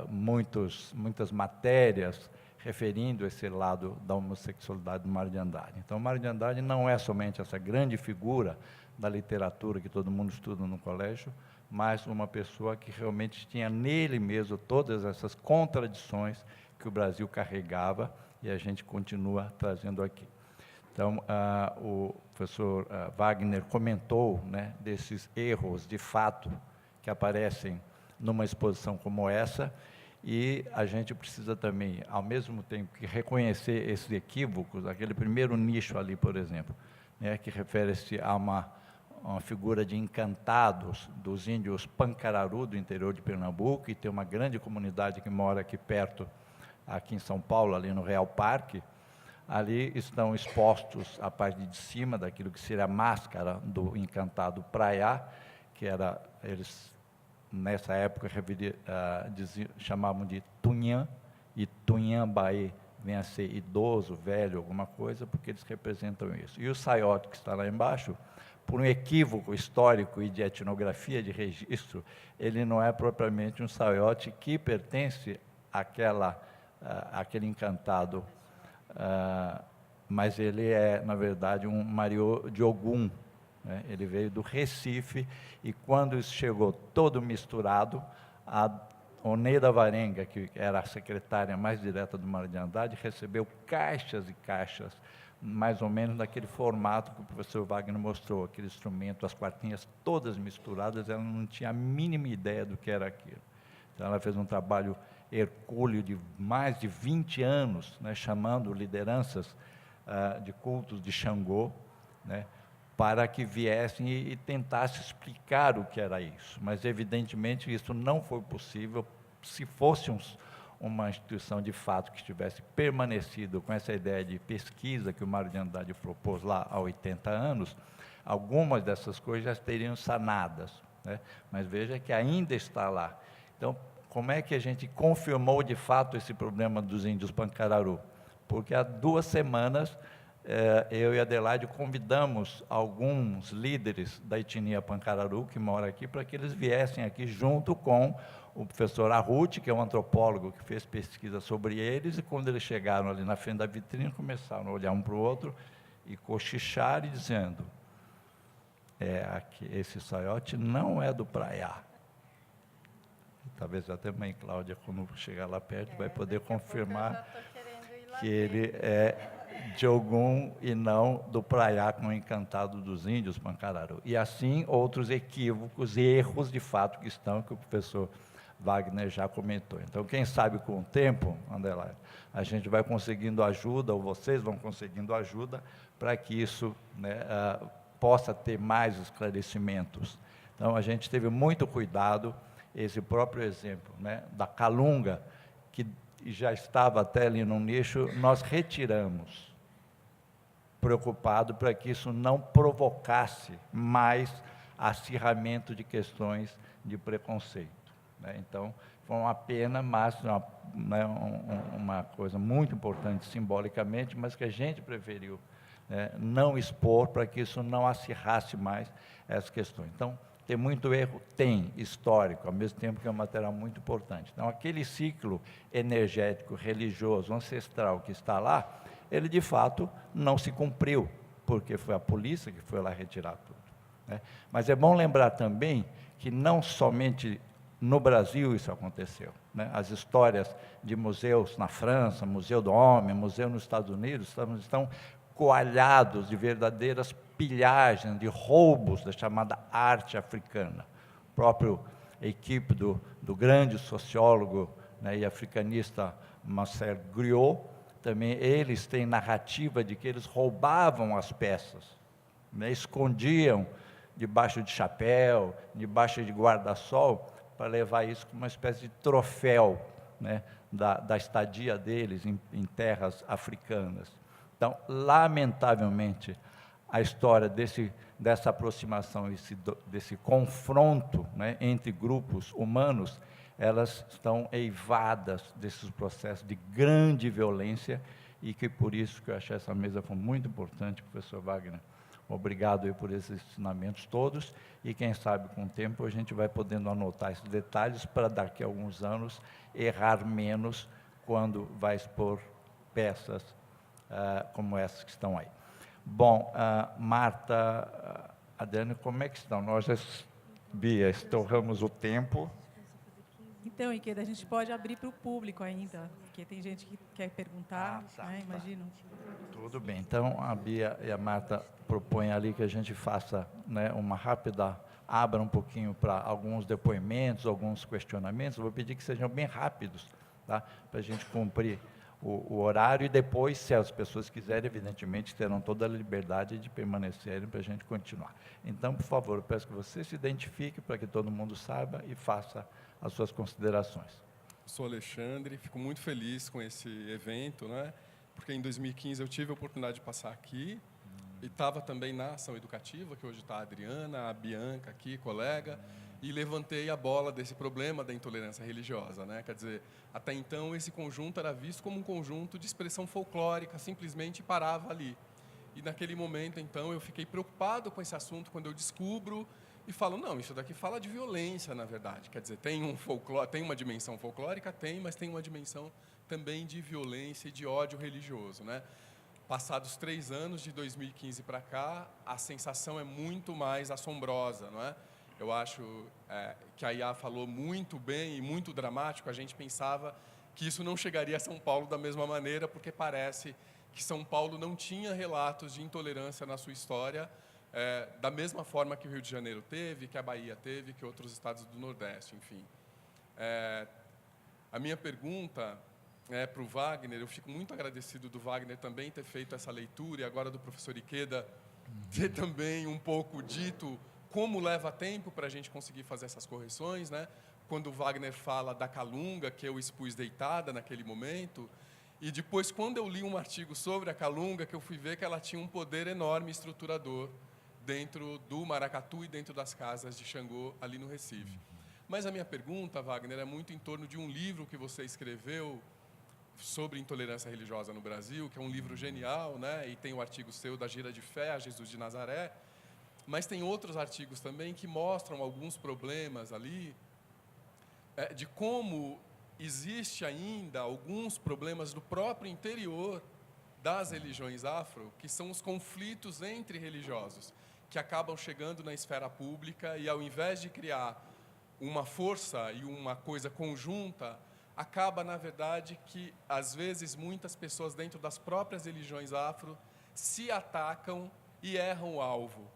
muitas matérias referindo esse lado da homossexualidade do Mário de Andrade. Então, o Mário de Andrade não é somente essa grande figura da literatura que todo mundo estuda no colégio, mas uma pessoa que realmente tinha nele mesmo todas essas contradições que o Brasil carregava e a gente continua trazendo aqui. Então, o professor Wagner comentou, né, desses erros de fato que aparecem numa exposição como essa, e a gente precisa também, ao mesmo tempo que reconhecer esses equívocos, aquele primeiro nicho ali, por exemplo, né, que refere-se a uma figura de encantados dos índios Pancararu, do interior de Pernambuco, e tem uma grande comunidade que mora aqui perto, aqui em São Paulo, ali no Real Parque. Ali estão expostos a parte de cima daquilo que seria a máscara do encantado Praiá, que era, eles nessa época chamavam de Tunhã, e Tunhã-Baê vem a ser idoso, velho, alguma coisa, porque eles representam isso. E o saiote que está lá embaixo, por um equívoco histórico e de etnografia, de registro, ele não é propriamente um saiote que pertence àquele encantado, mas ele é, na verdade, um mariô de Ogum, né? Ele veio do Recife, e quando isso chegou todo misturado, a Oneida Varenga, que era a secretária mais direta do Mário de Andrade, recebeu caixas e caixas, mais ou menos naquele formato que o professor Wagner mostrou, aquele instrumento, as quartinhas todas misturadas, ela não tinha a mínima ideia do que era aquilo. Então, ela fez um trabalho hercúleo de mais de 20 anos, né, chamando lideranças de cultos de Xangô, né, para que viessem e tentassem explicar o que era isso. Mas, evidentemente, isso não foi possível. Se fosse uma instituição, de fato, que tivesse permanecido com essa ideia de pesquisa que o Mário de Andrade propôs lá há 80 anos, algumas dessas coisas já teriam sanadas, né? Mas veja que ainda está lá. Então, como é que a gente confirmou, de fato, esse problema dos índios Pancararu? Porque há 2 semanas, eu e a Adelaide convidamos alguns líderes da etnia Pancararu, que mora aqui, para que eles viessem aqui junto com o professor Arruti, que é um antropólogo que fez pesquisa sobre eles, e quando eles chegaram ali na frente da vitrine, começaram a olhar um para o outro e cochichar e dizendo, esse saiote não é do Praiá. Talvez até a mãe Cláudia, quando chegar lá perto, vai poder confirmar que ele é de Ogum e não do Praiá, com o encantado dos índios Pancararu. E assim, outros equívocos e erros, de fato, que o professor Wagner já comentou. Então, quem sabe com o tempo, Andelaide, a gente vai conseguindo ajuda, ou vocês vão conseguindo ajuda, para que isso, né, possa ter mais esclarecimentos. Então, a gente teve muito cuidado. Esse próprio exemplo, né, da calunga, que já estava até ali no nicho, nós retiramos, preocupado para que isso não provocasse mais acirramento de questões de preconceito, né? Então, foi uma pena, mas uma coisa muito importante simbolicamente, mas que a gente preferiu, né, não expor, para que isso não acirrasse mais essas questões. Então, tem muito erro? Tem, histórico, ao mesmo tempo que é um material muito importante. Então, aquele ciclo energético, religioso, ancestral que está lá, ele, de fato, não se cumpriu, porque foi a polícia que foi lá retirar tudo, né? Mas é bom lembrar também que não somente no Brasil isso aconteceu, né? As histórias de museus na França, Museu do Homem, museu nos Estados Unidos, estão coalhados de verdadeiras pilhagens, de roubos da chamada arte africana. O próprio equipe do grande sociólogo, né, e africanista Marcel Griot, também eles têm narrativa de que eles roubavam as peças, né, escondiam debaixo de chapéu, debaixo de guarda-sol, para levar isso como uma espécie de troféu, né, da estadia deles em terras africanas. Então, lamentavelmente, a história dessa aproximação, desse confronto, né, entre grupos humanos, elas estão eivadas desses processos de grande violência, e que por isso que eu achei essa mesa foi muito importante, professor Wagner. Obrigado aí por esses ensinamentos todos, e quem sabe com o tempo a gente vai podendo anotar esses detalhes para daqui a alguns anos errar menos quando vai expor peças como essas que estão aí. Bom, Marta, Adriane, como é que estão? Nós, Bia, estouramos o tempo. Então, Ikeda, a gente pode abrir para o público ainda, porque tem gente que quer perguntar, né, imagino. Tudo bem, então a Bia e a Marta propõem ali que a gente faça, né, uma rápida, abra um pouquinho para alguns depoimentos, alguns questionamentos. Eu vou pedir que sejam bem rápidos, tá? Para a gente cumprir o horário e depois, se as pessoas quiserem, evidentemente, terão toda a liberdade de permanecerem para a gente continuar. Então, por favor, eu peço que você se identifique para que todo mundo saiba e faça as suas considerações. Sou Alexandre, fico muito feliz com esse evento, né? Porque em 2015 eu tive a oportunidade de passar aqui e estava também na ação educativa, que hoje está a Adriana, a Bianca aqui, colega, e levantei a bola desse problema da intolerância religiosa, né? Quer dizer, até então esse conjunto era visto como um conjunto de expressão folclórica, simplesmente parava ali. E naquele momento, então, eu fiquei preocupado com esse assunto quando eu descubro e falo, não, isso daqui fala de violência, na verdade. Quer dizer, tem uma dimensão folclórica, mas tem uma dimensão também de violência e de ódio religioso, né? Passados 3 anos, de 2015 para cá, a sensação é muito mais assombrosa, não é? Eu acho que a Iá falou muito bem e muito dramático. A gente pensava que isso não chegaria a São Paulo da mesma maneira, porque parece que São Paulo não tinha relatos de intolerância na sua história, da mesma forma que o Rio de Janeiro teve, que a Bahia teve, que outros estados do Nordeste, enfim. A minha pergunta para o Wagner, eu fico muito agradecido do Wagner também ter feito essa leitura, e agora do professor Ikeda ter também um pouco dito como leva tempo para a gente conseguir fazer essas correções, né? Quando o Wagner fala da Calunga, que eu expus deitada naquele momento, e depois, quando eu li um artigo sobre a Calunga, que eu fui ver que ela tinha um poder enorme estruturador dentro do maracatu e dentro das casas de Xangô, ali no Recife. Mas a minha pergunta, Wagner, é muito em torno de um livro que você escreveu sobre intolerância religiosa no Brasil, que é um livro genial, né? E tem o artigo seu da Gira de Fé a Jesus de Nazaré, mas tem outros artigos também que mostram alguns problemas ali, de como existe ainda alguns problemas do próprio interior das religiões afro, que são os conflitos entre religiosos, que acabam chegando na esfera pública e, ao invés de criar uma força e uma coisa conjunta, acaba, na verdade, que, às vezes, muitas pessoas dentro das próprias religiões afro se atacam e erram o alvo.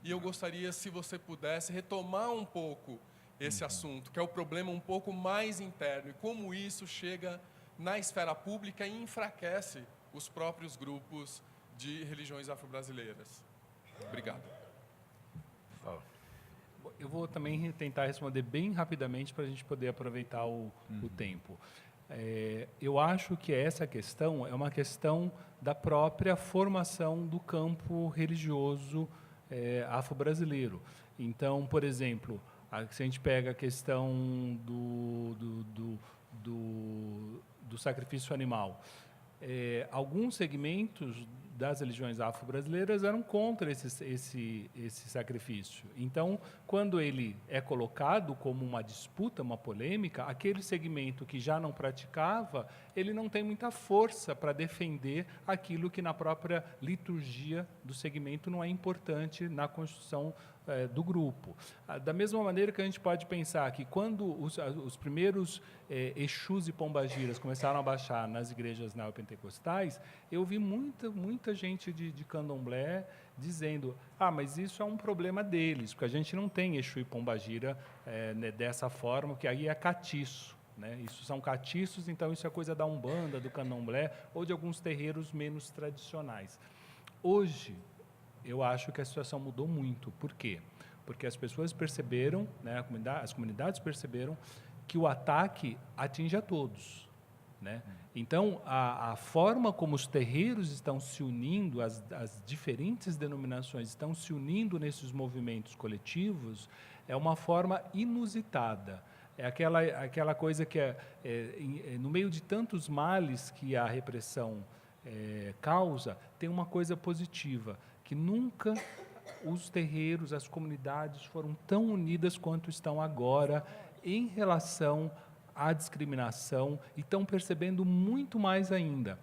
E eu gostaria, se você pudesse, retomar um pouco esse assunto, que é o problema um pouco mais interno, e como isso chega na esfera pública e enfraquece os próprios grupos de religiões afro-brasileiras. Obrigado. Eu vou também tentar responder bem rapidamente para a gente poder aproveitar o tempo. Eu acho que essa questão é uma questão da própria formação do campo religioso afro-brasileiro. Então, por exemplo, se a gente pega a questão do sacrifício animal, alguns segmentos das religiões afro-brasileiras eram contra esse sacrifício. Então, quando ele é colocado como uma disputa, uma polêmica, aquele segmento que já não praticava, ele não tem muita força para defender aquilo que na própria liturgia do segmento não é importante na construção do grupo. Da mesma maneira que a gente pode pensar que quando os primeiros Exus e Pombagiras começaram a baixar nas igrejas neopentecostais, eu vi muita gente de candomblé dizendo, mas isso é um problema deles, porque a gente não tem Exu e Pombagira dessa forma, que aí é catiço. Né? Isso são catiços, então isso é coisa da Umbanda, do candomblé, ou de alguns terreiros menos tradicionais. Hoje, eu acho que a situação mudou muito. Por quê? Porque as pessoas perceberam, né, as comunidades perceberam que o ataque atinge a todos. Né? Então, a forma como os terreiros estão se unindo, as diferentes denominações estão se unindo nesses movimentos coletivos, é uma forma inusitada. É aquela coisa que no meio de tantos males que a repressão causa, tem uma coisa positiva, que nunca os terreiros, as comunidades foram tão unidas quanto estão agora em relação à discriminação e estão percebendo muito mais ainda.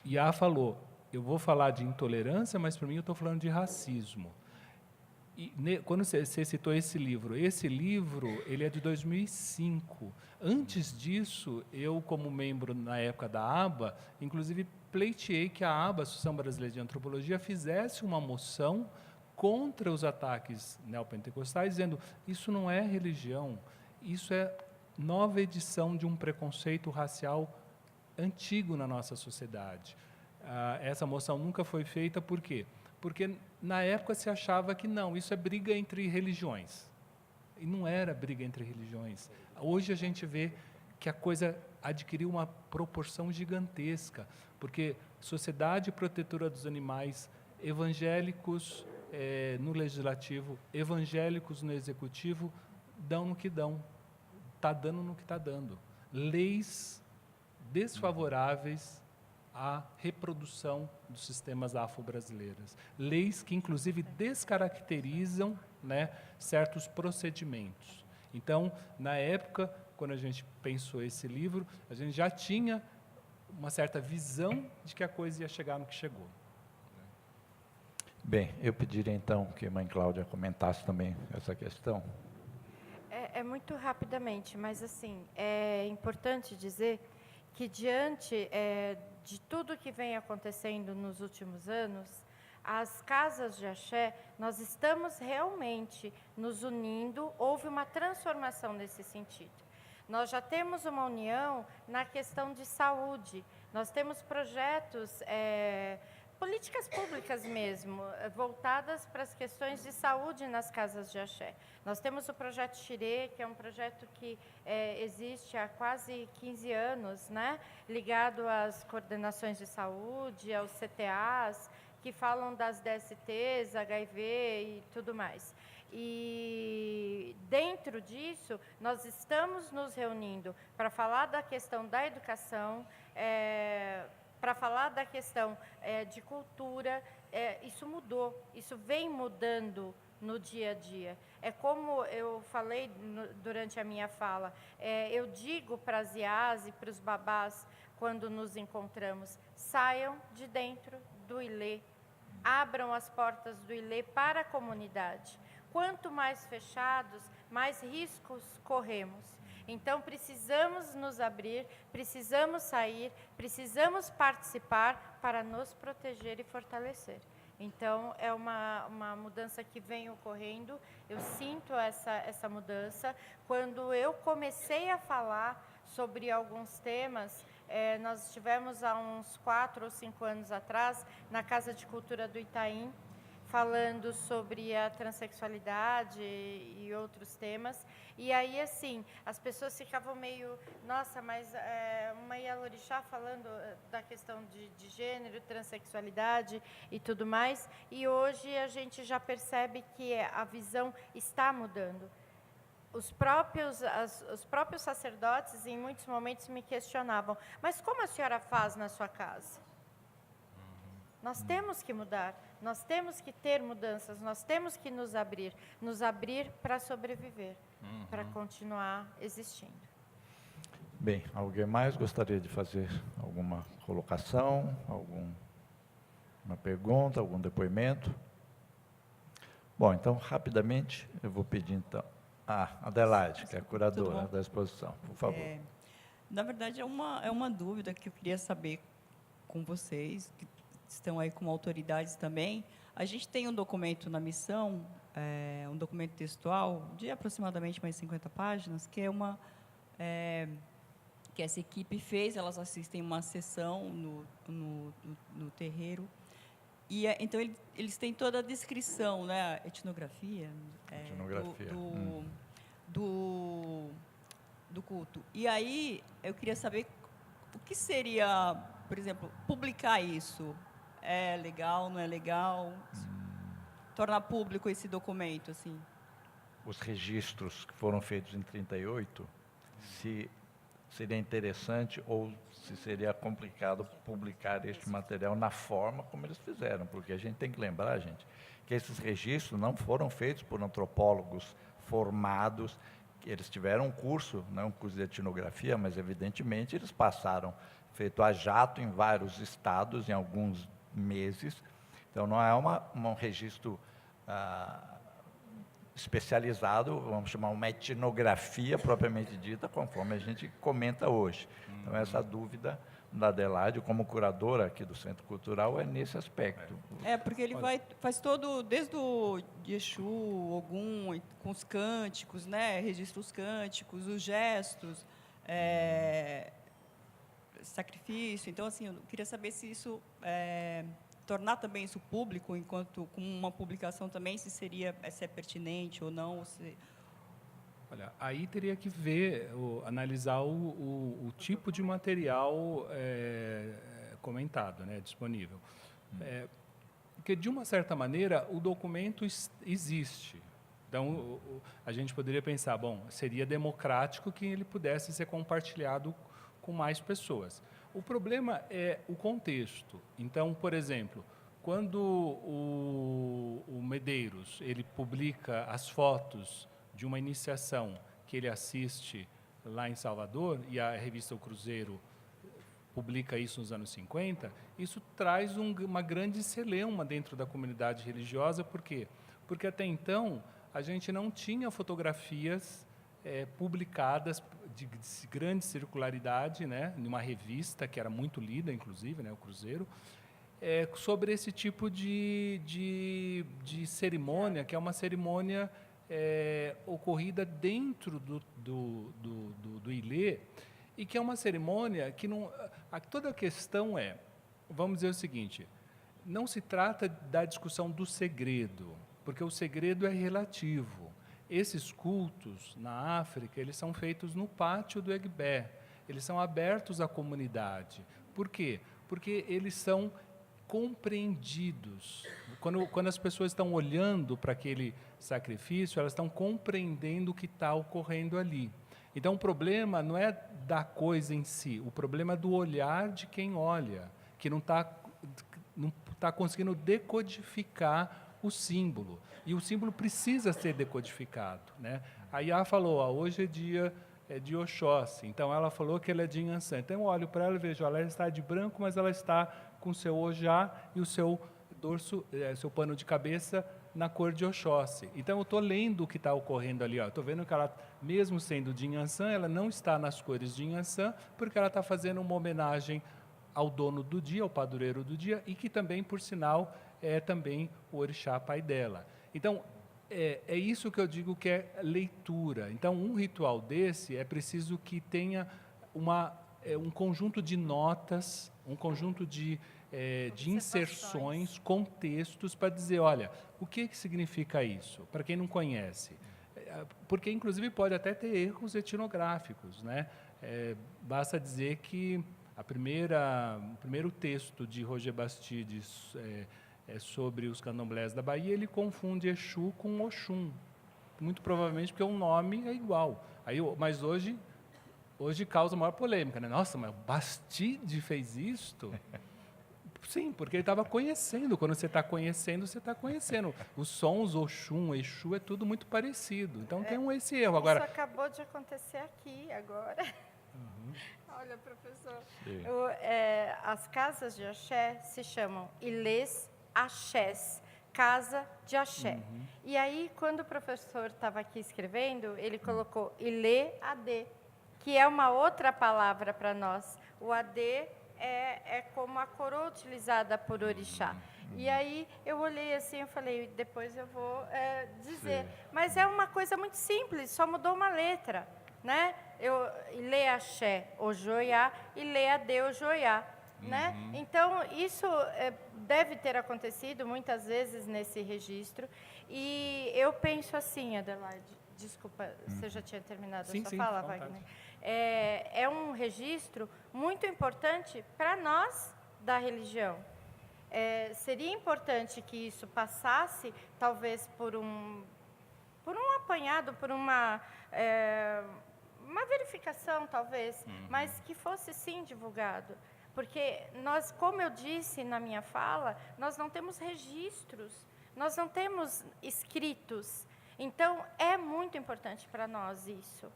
Iá falou, eu vou falar de intolerância, mas para mim eu estou falando de racismo. E, quando você citou esse livro ele é de 2005. Antes disso, eu, como membro na época da ABA, inclusive pleiteei que a ABA, Associação Brasileira de Antropologia, fizesse uma moção contra os ataques neopentecostais, dizendo isso não é religião, isso é nova edição de um preconceito racial antigo na nossa sociedade. Essa moção nunca foi feita, por quê? Porque na época se achava que não, isso é briga entre religiões. E não era briga entre religiões. Hoje a gente vê que a coisa adquiriu uma proporção gigantesca, porque Sociedade Protetora dos Animais, evangélicos no Legislativo, evangélicos no Executivo, dão no que dão, está dando no que está dando. Leis desfavoráveis à reprodução dos sistemas afro-brasileiros. Leis que, inclusive, descaracterizam, né, certos procedimentos. Então, na época, quando a gente pensou esse livro, a gente já tinha uma certa visão de que a coisa ia chegar no que chegou. Bem, eu pediria então que a mãe Cláudia comentasse também essa questão. É muito rapidamente, mas assim, é importante dizer que diante de tudo que vem acontecendo nos últimos anos, as casas de axé, nós estamos realmente nos unindo, houve uma transformação nesse sentido. Nós já temos uma união na questão de saúde, nós temos projetos, políticas públicas mesmo, voltadas para as questões de saúde nas casas de axé. Nós temos o projeto Xirê, que é um projeto que existe há quase 15 anos, né? Ligado às coordenações de saúde, aos CTAs, que falam das DSTs, HIV e tudo mais. E dentro disso, nós estamos nos reunindo para falar da questão da educação, para falar da questão de cultura. Isso mudou, isso vem mudando no dia a dia. É como eu falei durante a minha fala, eu digo para as IAs e para os babás, quando nos encontramos, saiam de dentro do ILE, abram as portas do ILE para a comunidade. Quanto mais fechados, mais riscos corremos. Então, precisamos nos abrir, precisamos sair, precisamos participar para nos proteger e fortalecer. Então, é uma mudança que vem ocorrendo, eu sinto essa mudança. Quando eu comecei a falar sobre alguns temas, nós estivemos há uns 4 ou 5 anos atrás, na Casa de Cultura do Itaim, falando sobre a transexualidade e outros temas. E aí, assim, as pessoas ficavam meio, nossa, mas uma Ialorixá falando da questão de gênero, transexualidade e tudo mais. E hoje a gente já percebe que a visão está mudando. Os próprios sacerdotes, em muitos momentos, me questionavam, mas como a senhora faz na sua casa? Nós temos que mudar, nós temos que ter mudanças, nós temos que nos abrir para sobreviver, para continuar existindo. Bem, alguém mais gostaria de fazer alguma colocação, alguma pergunta, algum depoimento? Bom, então, rapidamente, eu vou pedir, então, a Adelaide, que é a curadora da exposição, por favor. Na verdade, é uma dúvida que eu queria saber com vocês, que estão aí como autoridades também. A gente tem um documento na missão, um documento textual, de aproximadamente mais 50 páginas, que que essa equipe fez. Elas assistem uma sessão no terreiro. E, então, eles têm toda a descrição, né, etnografia, do culto. E aí, eu queria saber o que seria, por exemplo, publicar isso. É legal, não é legal? Tornar público esse documento, assim. Os registros que foram feitos em 38, se seria interessante ou se seria complicado publicar este material na forma como eles fizeram, porque a gente tem que lembrar, gente, que esses registros não foram feitos por antropólogos formados. Eles tiveram um curso, não um curso de etnografia, mas evidentemente eles passaram feito a jato em vários estados, em alguns meses. Então, não é um registro especializado, vamos chamar uma etnografia propriamente dita, conforme a gente comenta hoje. Então, essa dúvida da Adelaide, como curadora aqui do Centro Cultural, é nesse aspecto. Porque ele faz todo, desde o Exu, Ogum, com os cânticos, né? Registra os cânticos, os gestos, sacrifício. Então, assim, eu queria saber se isso, tornar também isso público, enquanto com uma publicação também, se é pertinente ou não, ou se... Olha, aí teria que ver, analisar o tipo de material comentado, né, disponível. Porque, de uma certa maneira, o documento existe. Então, a gente poderia pensar, bom, seria democrático que ele pudesse ser compartilhado com mais pessoas. O problema é o contexto. Então, por exemplo, quando o Medeiros ele publica as fotos de uma iniciação que ele assiste lá em Salvador, e a revista O Cruzeiro publica isso nos anos 50, isso traz uma grande celeuma dentro da comunidade religiosa. Por quê? Porque até então a gente não tinha fotografias publicadas de grande circularidade, né, numa revista que era muito lida, inclusive, né, o Cruzeiro, sobre esse tipo de cerimônia, que é uma cerimônia ocorrida dentro do Ilê, e que é uma cerimônia que não... Toda a questão vamos dizer o seguinte, não se trata da discussão do segredo, porque o segredo é relativo. Esses cultos, na África, eles são feitos no pátio do Egbé, eles são abertos à comunidade. Por quê? Porque eles são compreendidos. Quando as pessoas estão olhando para aquele sacrifício, elas estão compreendendo o que está ocorrendo ali. Então, o problema não é da coisa em si, o problema é do olhar de quem olha, que não está conseguindo decodificar o símbolo. E o símbolo precisa ser decodificado, né? A Iá falou, hoje é dia de Oxóssi, então ela falou que ela é de Inhansã. Então eu olho para ela e vejo, ela está de branco, mas ela está com o seu ojá e o seu dorso, seu pano de cabeça na cor de Oxóssi. Então eu estou lendo o que está ocorrendo ali. Estou vendo que ela, mesmo sendo de Inhansã, ela não está nas cores de Inhansã, porque ela está fazendo uma homenagem ao dono do dia, ao padroeiro do dia, e que também, por sinal, é também o orixá pai dela. Então, é isso que eu digo que é leitura. Então, um ritual desse é preciso que tenha um conjunto de notas, um conjunto de inserções, contextos, para dizer, olha, o que significa isso? Para quem não conhece. Porque, inclusive, pode até ter erros etnográficos, né? Basta dizer que o primeiro texto de Roger Bastides sobre os candomblés da Bahia, ele confunde Exu com Oxum, muito provavelmente porque o nome é igual. Mas hoje causa maior polêmica, né? Nossa, mas Bastide fez isto? Sim, porque ele estava conhecendo. Quando você está conhecendo, você está conhecendo. Os sons Oxum, Exu, é tudo muito parecido. Então tem esse erro. Agora, isso acabou de acontecer aqui agora. Olha, professor, as casas de axé se chamam Ilês Axés, casa de axé. E aí, quando o professor estava aqui escrevendo, ele colocou Ilê AD, que é uma outra palavra para nós. O AD é como a coroa utilizada por orixá. E aí eu olhei assim, eu falei, depois eu vou dizer. Sim. Mas é uma coisa muito simples, só mudou uma letra, né? Ilê Axé, Ojoiá, Ilê AD, Ojoiá. Né? Então, isso deve ter acontecido muitas vezes nesse registro. E eu penso assim, Adelaide, desculpa, você já tinha terminado a sua fala, Wagner. É um registro muito importante para nós da religião. Seria importante que isso passasse, talvez, por um apanhado, por uma verificação, talvez, mas que fosse, sim, divulgado. Porque nós, como eu disse na minha fala, nós não temos registros, nós não temos escritos. Então, é muito importante para nós isso.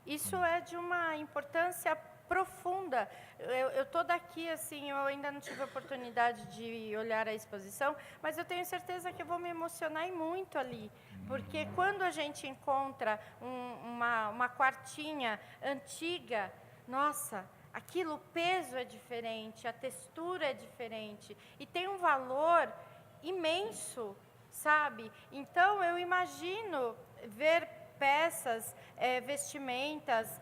Isso é de uma importância profunda. Eu estou daqui, assim, eu ainda não tive a oportunidade de olhar a exposição, mas eu tenho certeza que eu vou me emocionar muito ali. Porque quando a gente encontra uma quartinha antiga, nossa, aquilo, o peso é diferente, a textura é diferente e tem um valor imenso, sabe? Então, eu imagino ver peças, vestimentas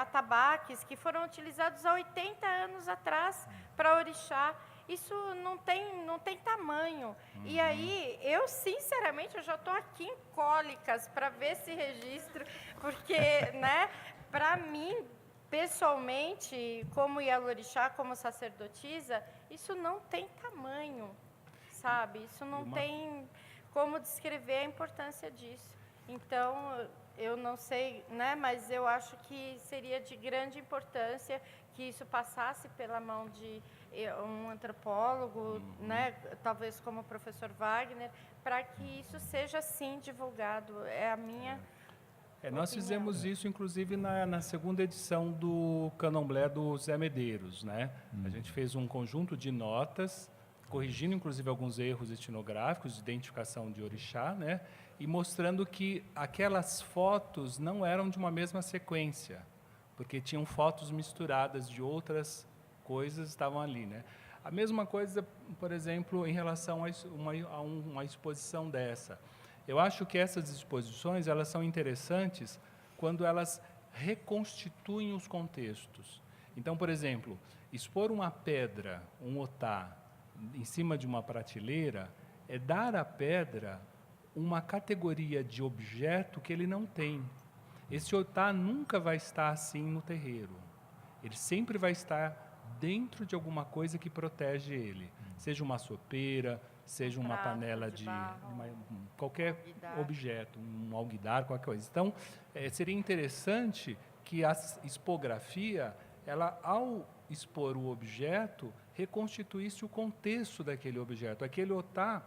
atabaques que foram utilizados há 80 anos atrás para orixá. Isso não tem tamanho. E aí, eu, sinceramente, eu já estou aqui em cólicas para ver esse registro, porque, né, para mim, pessoalmente, como Ialorixá, como sacerdotisa, isso não tem tamanho, sabe? Isso não tem como descrever a importância disso. Então, eu não sei, né, mas eu acho que seria de grande importância que isso passasse pela mão de um antropólogo, né, talvez como o professor Wagner, para que isso seja, sim, divulgado. É a minha Nós opinião. fizemos isso, inclusive, na segunda edição do Candomblé do Zé Medeiros, né? A gente fez um conjunto de notas, corrigindo, inclusive, alguns erros etnográficos de identificação de orixá, né? E mostrando que aquelas fotos não eram de uma mesma sequência, porque tinham fotos misturadas de outras coisas estavam ali, né? A mesma coisa, por exemplo, em relação a uma exposição dessa. Eu acho que essas exposições elas são interessantes quando elas reconstituem os contextos. Então, por exemplo, expor uma pedra, um otá, em cima de uma prateleira, é dar à pedra uma categoria de objeto que ele não tem. Esse otá nunca vai estar assim no terreiro. Ele sempre vai estar dentro de alguma coisa que protege ele. Seja uma sopeira, seja uma prato panela de barro, qualquer alguidar. objeto, um alguidar, qualquer coisa. Então, seria interessante que a expografia, ela, ao expor o objeto, reconstituísse o contexto daquele objeto. Aquele otá,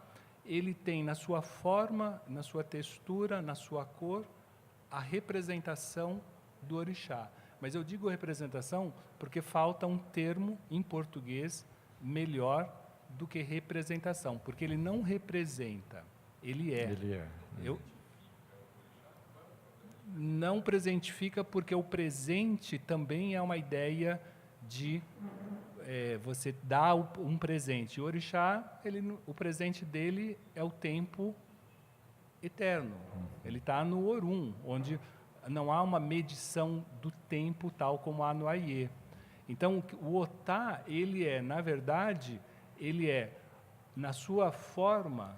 ele tem na sua forma, na sua textura, na sua cor, a representação do orixá. Mas eu digo representação porque falta um termo em português melhor do que representação, porque ele não representa, ele é. Ele é. Não presentifica porque o presente também é uma ideia de você dar um presente. O orixá, o presente dele é o tempo eterno. Ele está no Orum, onde não há uma medição do tempo tal como há no Aiê. Então, o otá, ele é, na verdade, ele é, na sua forma,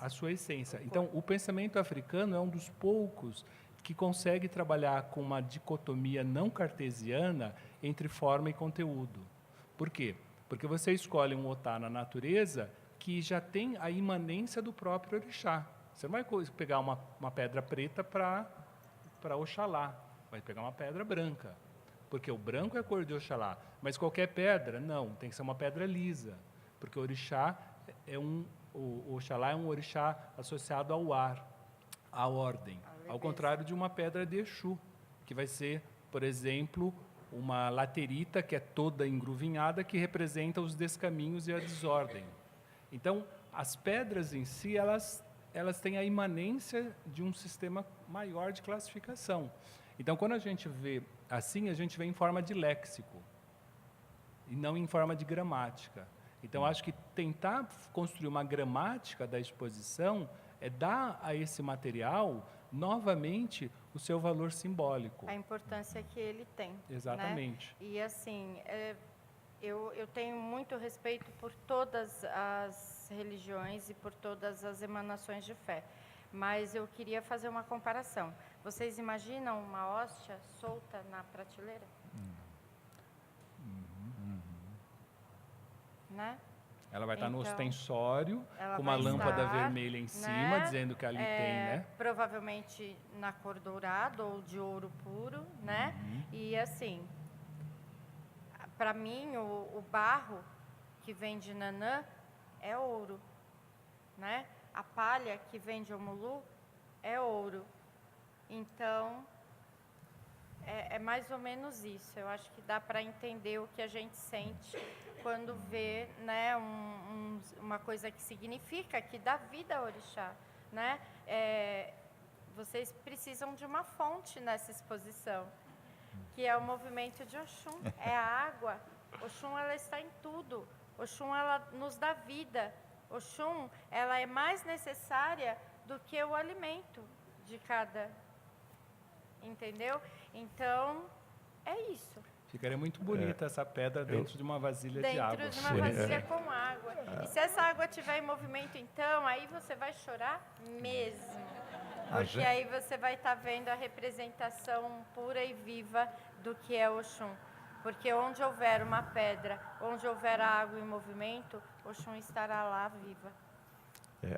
a sua essência. Então, o pensamento africano é um dos poucos que consegue trabalhar com uma dicotomia não cartesiana entre forma e conteúdo. Por quê? Porque você escolhe um otá na natureza que já tem a imanência do próprio orixá. Você não vai pegar uma pedra preta para Oxalá, vai pegar uma pedra branca, porque o branco é a cor de Oxalá, mas qualquer pedra, não, tem que ser uma pedra lisa, porque o orixá o Oxalá é um orixá associado ao ar, à ordem, ao contrário de uma pedra de Exu, que vai ser, por exemplo, uma laterita que é toda engruvinhada, que representa os descaminhos e a desordem. Então, as pedras em si, elas têm a imanência de um sistema maior de classificação. Então, quando a gente vê assim, a gente vê em forma de léxico, e não em forma de gramática. Então, acho que tentar construir uma gramática da exposição é dar a esse material, novamente, o seu valor simbólico. A importância que ele tem. Exatamente. Né? E, assim, eu tenho muito respeito por todas as religiões e por todas as emanações de fé. Mas eu queria fazer uma comparação. Vocês imaginam uma hóstia solta na prateleira? Né? Ela vai estar no Então, ostensório, ela com uma vai lâmpada estar, vermelha em cima, dizendo que ali tem, né? Provavelmente na cor dourada ou de ouro puro, né? E assim, para mim, o barro que vem de Nanã é ouro, né? A palha que vem de Omulu é ouro. Então, é mais ou menos isso. Eu acho que dá para entender o que a gente sente quando vê, né, uma coisa que significa, que dá vida ao orixá, né? Vocês precisam de uma fonte nessa exposição, que é o movimento de Oxum, é a água. Oxum, ela está em tudo. Oxum, ela nos dá vida. Oxum, ela é mais necessária do que o alimento de cada, entendeu? Então, é isso. Ficaria muito bonita essa pedra dentro de uma vasilha de água. Dentro de uma vasilha com água. E se essa água estiver em movimento, então, aí você vai chorar mesmo. Porque aí você vai estar vendo a representação pura e viva do que é Oxum. Porque onde houver uma pedra, onde houver a água em movimento, Oxum estará lá viva.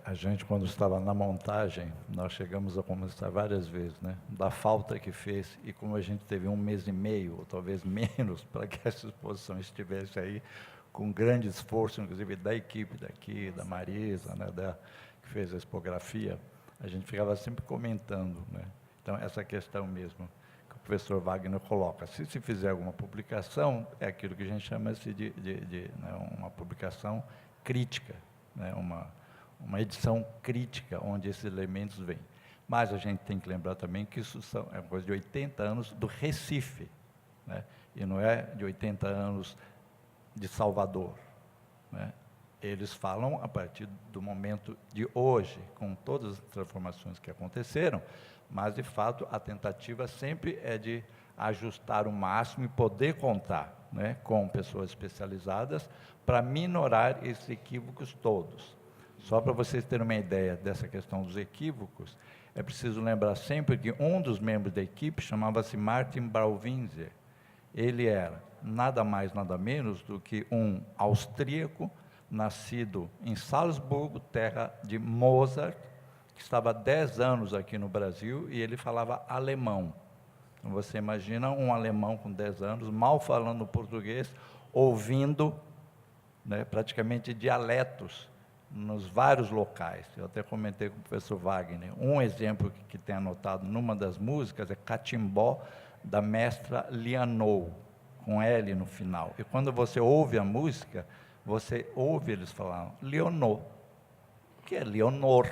A gente, quando estava na montagem, nós chegamos a conversar várias vezes, né, da falta que fez, e como a gente teve 1 mês e meio, ou talvez menos, para que essa exposição estivesse aí, com grande esforço, inclusive da equipe daqui, da Marisa, né, que fez a expografia, a gente ficava sempre comentando, né. Então, essa questão mesmo que o professor Wagner coloca, se fizer alguma publicação, é aquilo que a gente chama de né, uma publicação crítica, né, uma edição crítica, onde esses elementos vêm. Mas a gente tem que lembrar também que isso é uma coisa de 80 anos do Recife, né? E não é de 80 anos de Salvador, né? Eles falam a partir do momento de hoje, com todas as transformações que aconteceram, mas, de fato, a tentativa sempre é de ajustar o máximo e poder contar, né, com pessoas especializadas para minorar esses equívocos todos. Só para vocês terem uma ideia dessa questão dos equívocos, é preciso lembrar sempre que um dos membros da equipe chamava-se Martin Brauwinzer. Ele era nada mais, nada menos do que um austríaco, nascido em Salzburgo, terra de Mozart, que estava há 10 anos aqui no Brasil, e ele falava alemão. Então, você imagina um alemão com 10 anos, mal falando português, ouvindo, né, praticamente dialetos, nos vários locais. Eu até comentei com o professor Wagner. Um exemplo que tem anotado numa das músicas é Catimbó, da mestra Lianou, com L no final. E quando você ouve a música, você ouve eles falar Leonor, que é Leonor,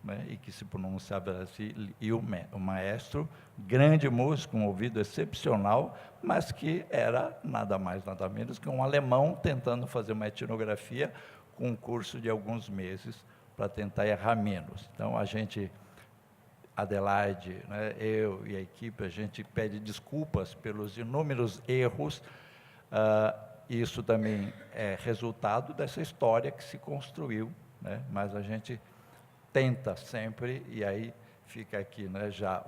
né? E que se pronunciava assim, e o maestro, grande músico, um ouvido excepcional, mas que era nada mais, nada menos que um alemão tentando fazer uma etnografia com um curso de alguns meses para tentar errar menos. Então, a gente, Adelaide, né, eu e a equipe, a gente pede desculpas pelos inúmeros erros. Isso também é resultado dessa história que se construiu, né, mas a gente tenta sempre, e aí fica aqui, né, já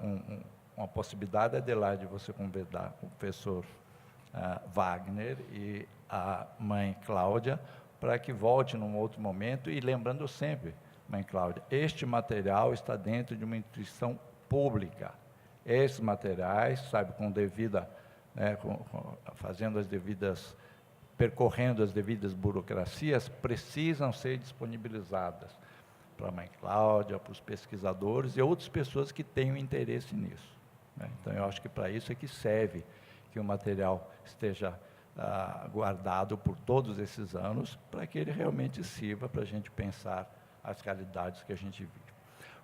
uma possibilidade, Adelaide, de você convidar o professor Wagner e a mãe Cláudia, para que volte num outro momento, e lembrando sempre, mãe Cláudia, este material está dentro de uma instituição pública. Esses materiais, sabe, com devida, né, fazendo as devidas, percorrendo as devidas burocracias, precisam ser disponibilizadas para a mãe Cláudia, para os pesquisadores e outras pessoas que tenham interesse nisso, né? Então, eu acho que para isso é que serve que o material esteja guardado por todos esses anos, para que ele realmente sirva para a gente pensar as realidades que a gente vive.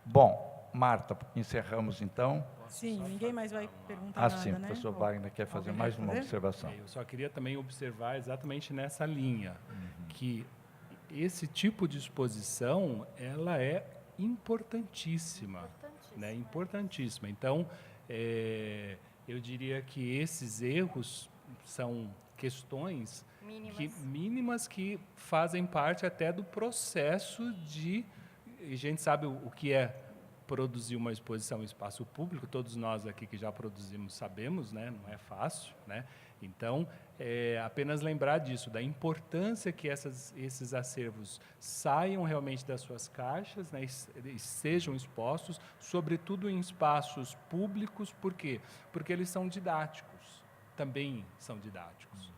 Bom, Marta, encerramos então. Sim, ninguém mais vai perguntar nada, sim, né? o professor Wagner quer fazer mais uma observação. Eu só queria também observar exatamente nessa linha, que esse tipo de exposição, ela é importantíssima, né? Importantíssima. Então, eu diria que esses erros são questões mínimas que fazem parte até do processo de... A gente sabe o que é produzir uma exposição em espaço público, todos nós aqui que já produzimos sabemos, né? Não é fácil, né? Então, apenas lembrar disso, da importância que esses acervos saiam realmente das suas caixas, né, e sejam expostos, sobretudo em espaços públicos. Por quê? Porque eles são didáticos, também são didáticos.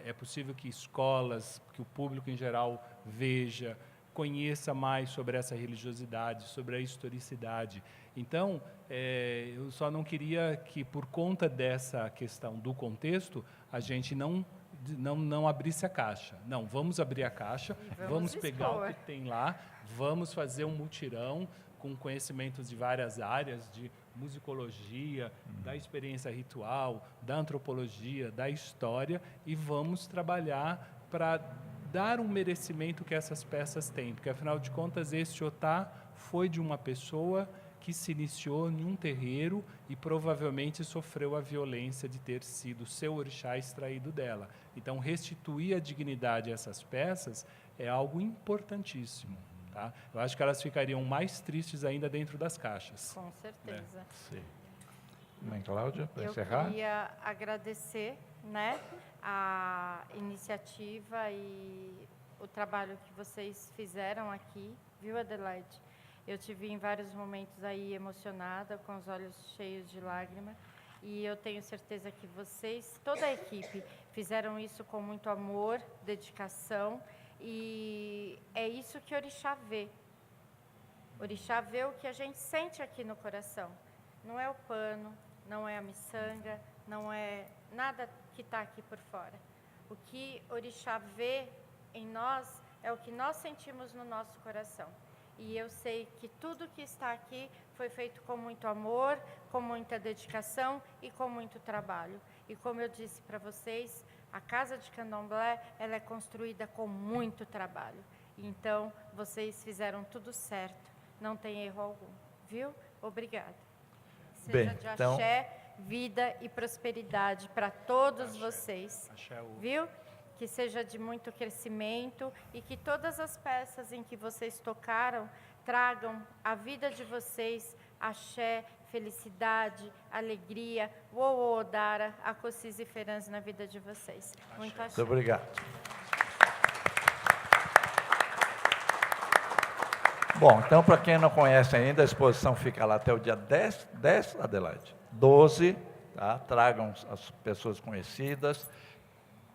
É possível que escolas, que o público em geral veja, conheça mais sobre essa religiosidade, sobre a historicidade. Então, eu só não queria que, por conta dessa questão do contexto, a gente não abrisse a caixa. Não, vamos abrir a caixa, vamos pegar o que tem lá, vamos fazer um mutirão com conhecimentos de várias áreas, de musicologia, da experiência ritual, da antropologia, da história, e vamos trabalhar para dar um merecimento que essas peças têm, porque, afinal de contas, este Otá foi de uma pessoa que se iniciou em um terreiro e provavelmente sofreu a violência de ter sido seu orixá extraído dela. Então, restituir a dignidade a essas peças é algo importantíssimo. Tá? Eu acho que elas ficariam mais tristes ainda dentro das caixas. Com certeza. Sim. Mãe Cláudia, para Eu encerrar? queria agradecer, né, a iniciativa e o trabalho que vocês fizeram aqui, viu, Adelaide? Eu tive em vários momentos aí emocionada, com os olhos cheios de lágrima, e eu tenho certeza que vocês, toda a equipe, fizeram isso com muito amor, dedicação, e é isso que Orixá vê. Orixá vê o que a gente sente aqui no coração. Não é o pano, não é a miçanga, não é nada que está aqui por fora. O que Orixá vê em nós é o que nós sentimos no nosso coração. E eu sei que tudo que está aqui foi feito com muito amor, com muita dedicação e com muito trabalho. E como eu disse para vocês, a Casa de Candomblé, ela é construída com muito trabalho. Então, vocês fizeram tudo certo, não tem erro algum, viu? Obrigada. Seja Bem, de então, axé, vida e prosperidade para todos vocês, Axé, viu? Que seja de muito crescimento e que todas as peças em que vocês tocaram tragam a vida de vocês, axé, felicidade, alegria, Woodara, Acossis e Ferãs na vida de vocês. Muito axé. Muito obrigado. Bom, então, para quem não conhece ainda, a exposição fica lá até o dia 10, Adelaide? 12, tá? Tragam as pessoas conhecidas,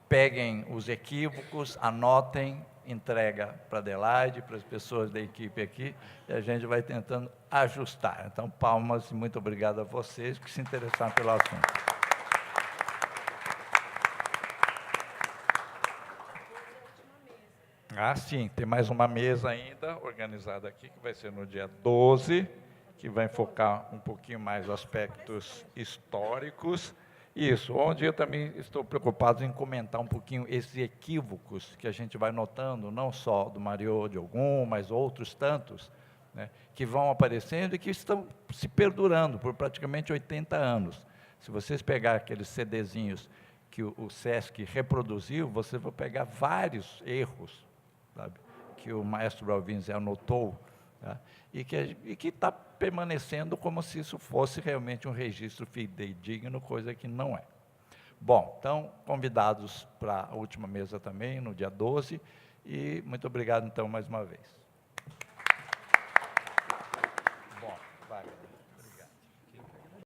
peguem os equívocos, anotem, entrega para a Adelaide, para as pessoas da equipe aqui, e a gente vai tentando ajustar. Então, palmas e muito obrigado a vocês que se interessaram pelo assunto. Ah, sim, tem mais uma mesa ainda organizada aqui, que vai ser no dia 12, que vai focar um pouquinho mais aspectos históricos. Isso, onde eu também estou preocupado em comentar um pouquinho esses equívocos que a gente vai notando, não só do Mariô de Ogum, mas outros tantos, né, que vão aparecendo e que estão se perdurando por praticamente 80 anos. Se vocês pegarem aqueles CDzinhos que o SESC reproduziu, você vai pegar vários erros, sabe, que o maestro Alvins anotou, tá, e que está permanecendo como se isso fosse realmente um registro fidedigno, coisa que não é. Bom, então, convidados para a última mesa também, no dia 12, e muito obrigado, então, mais uma vez.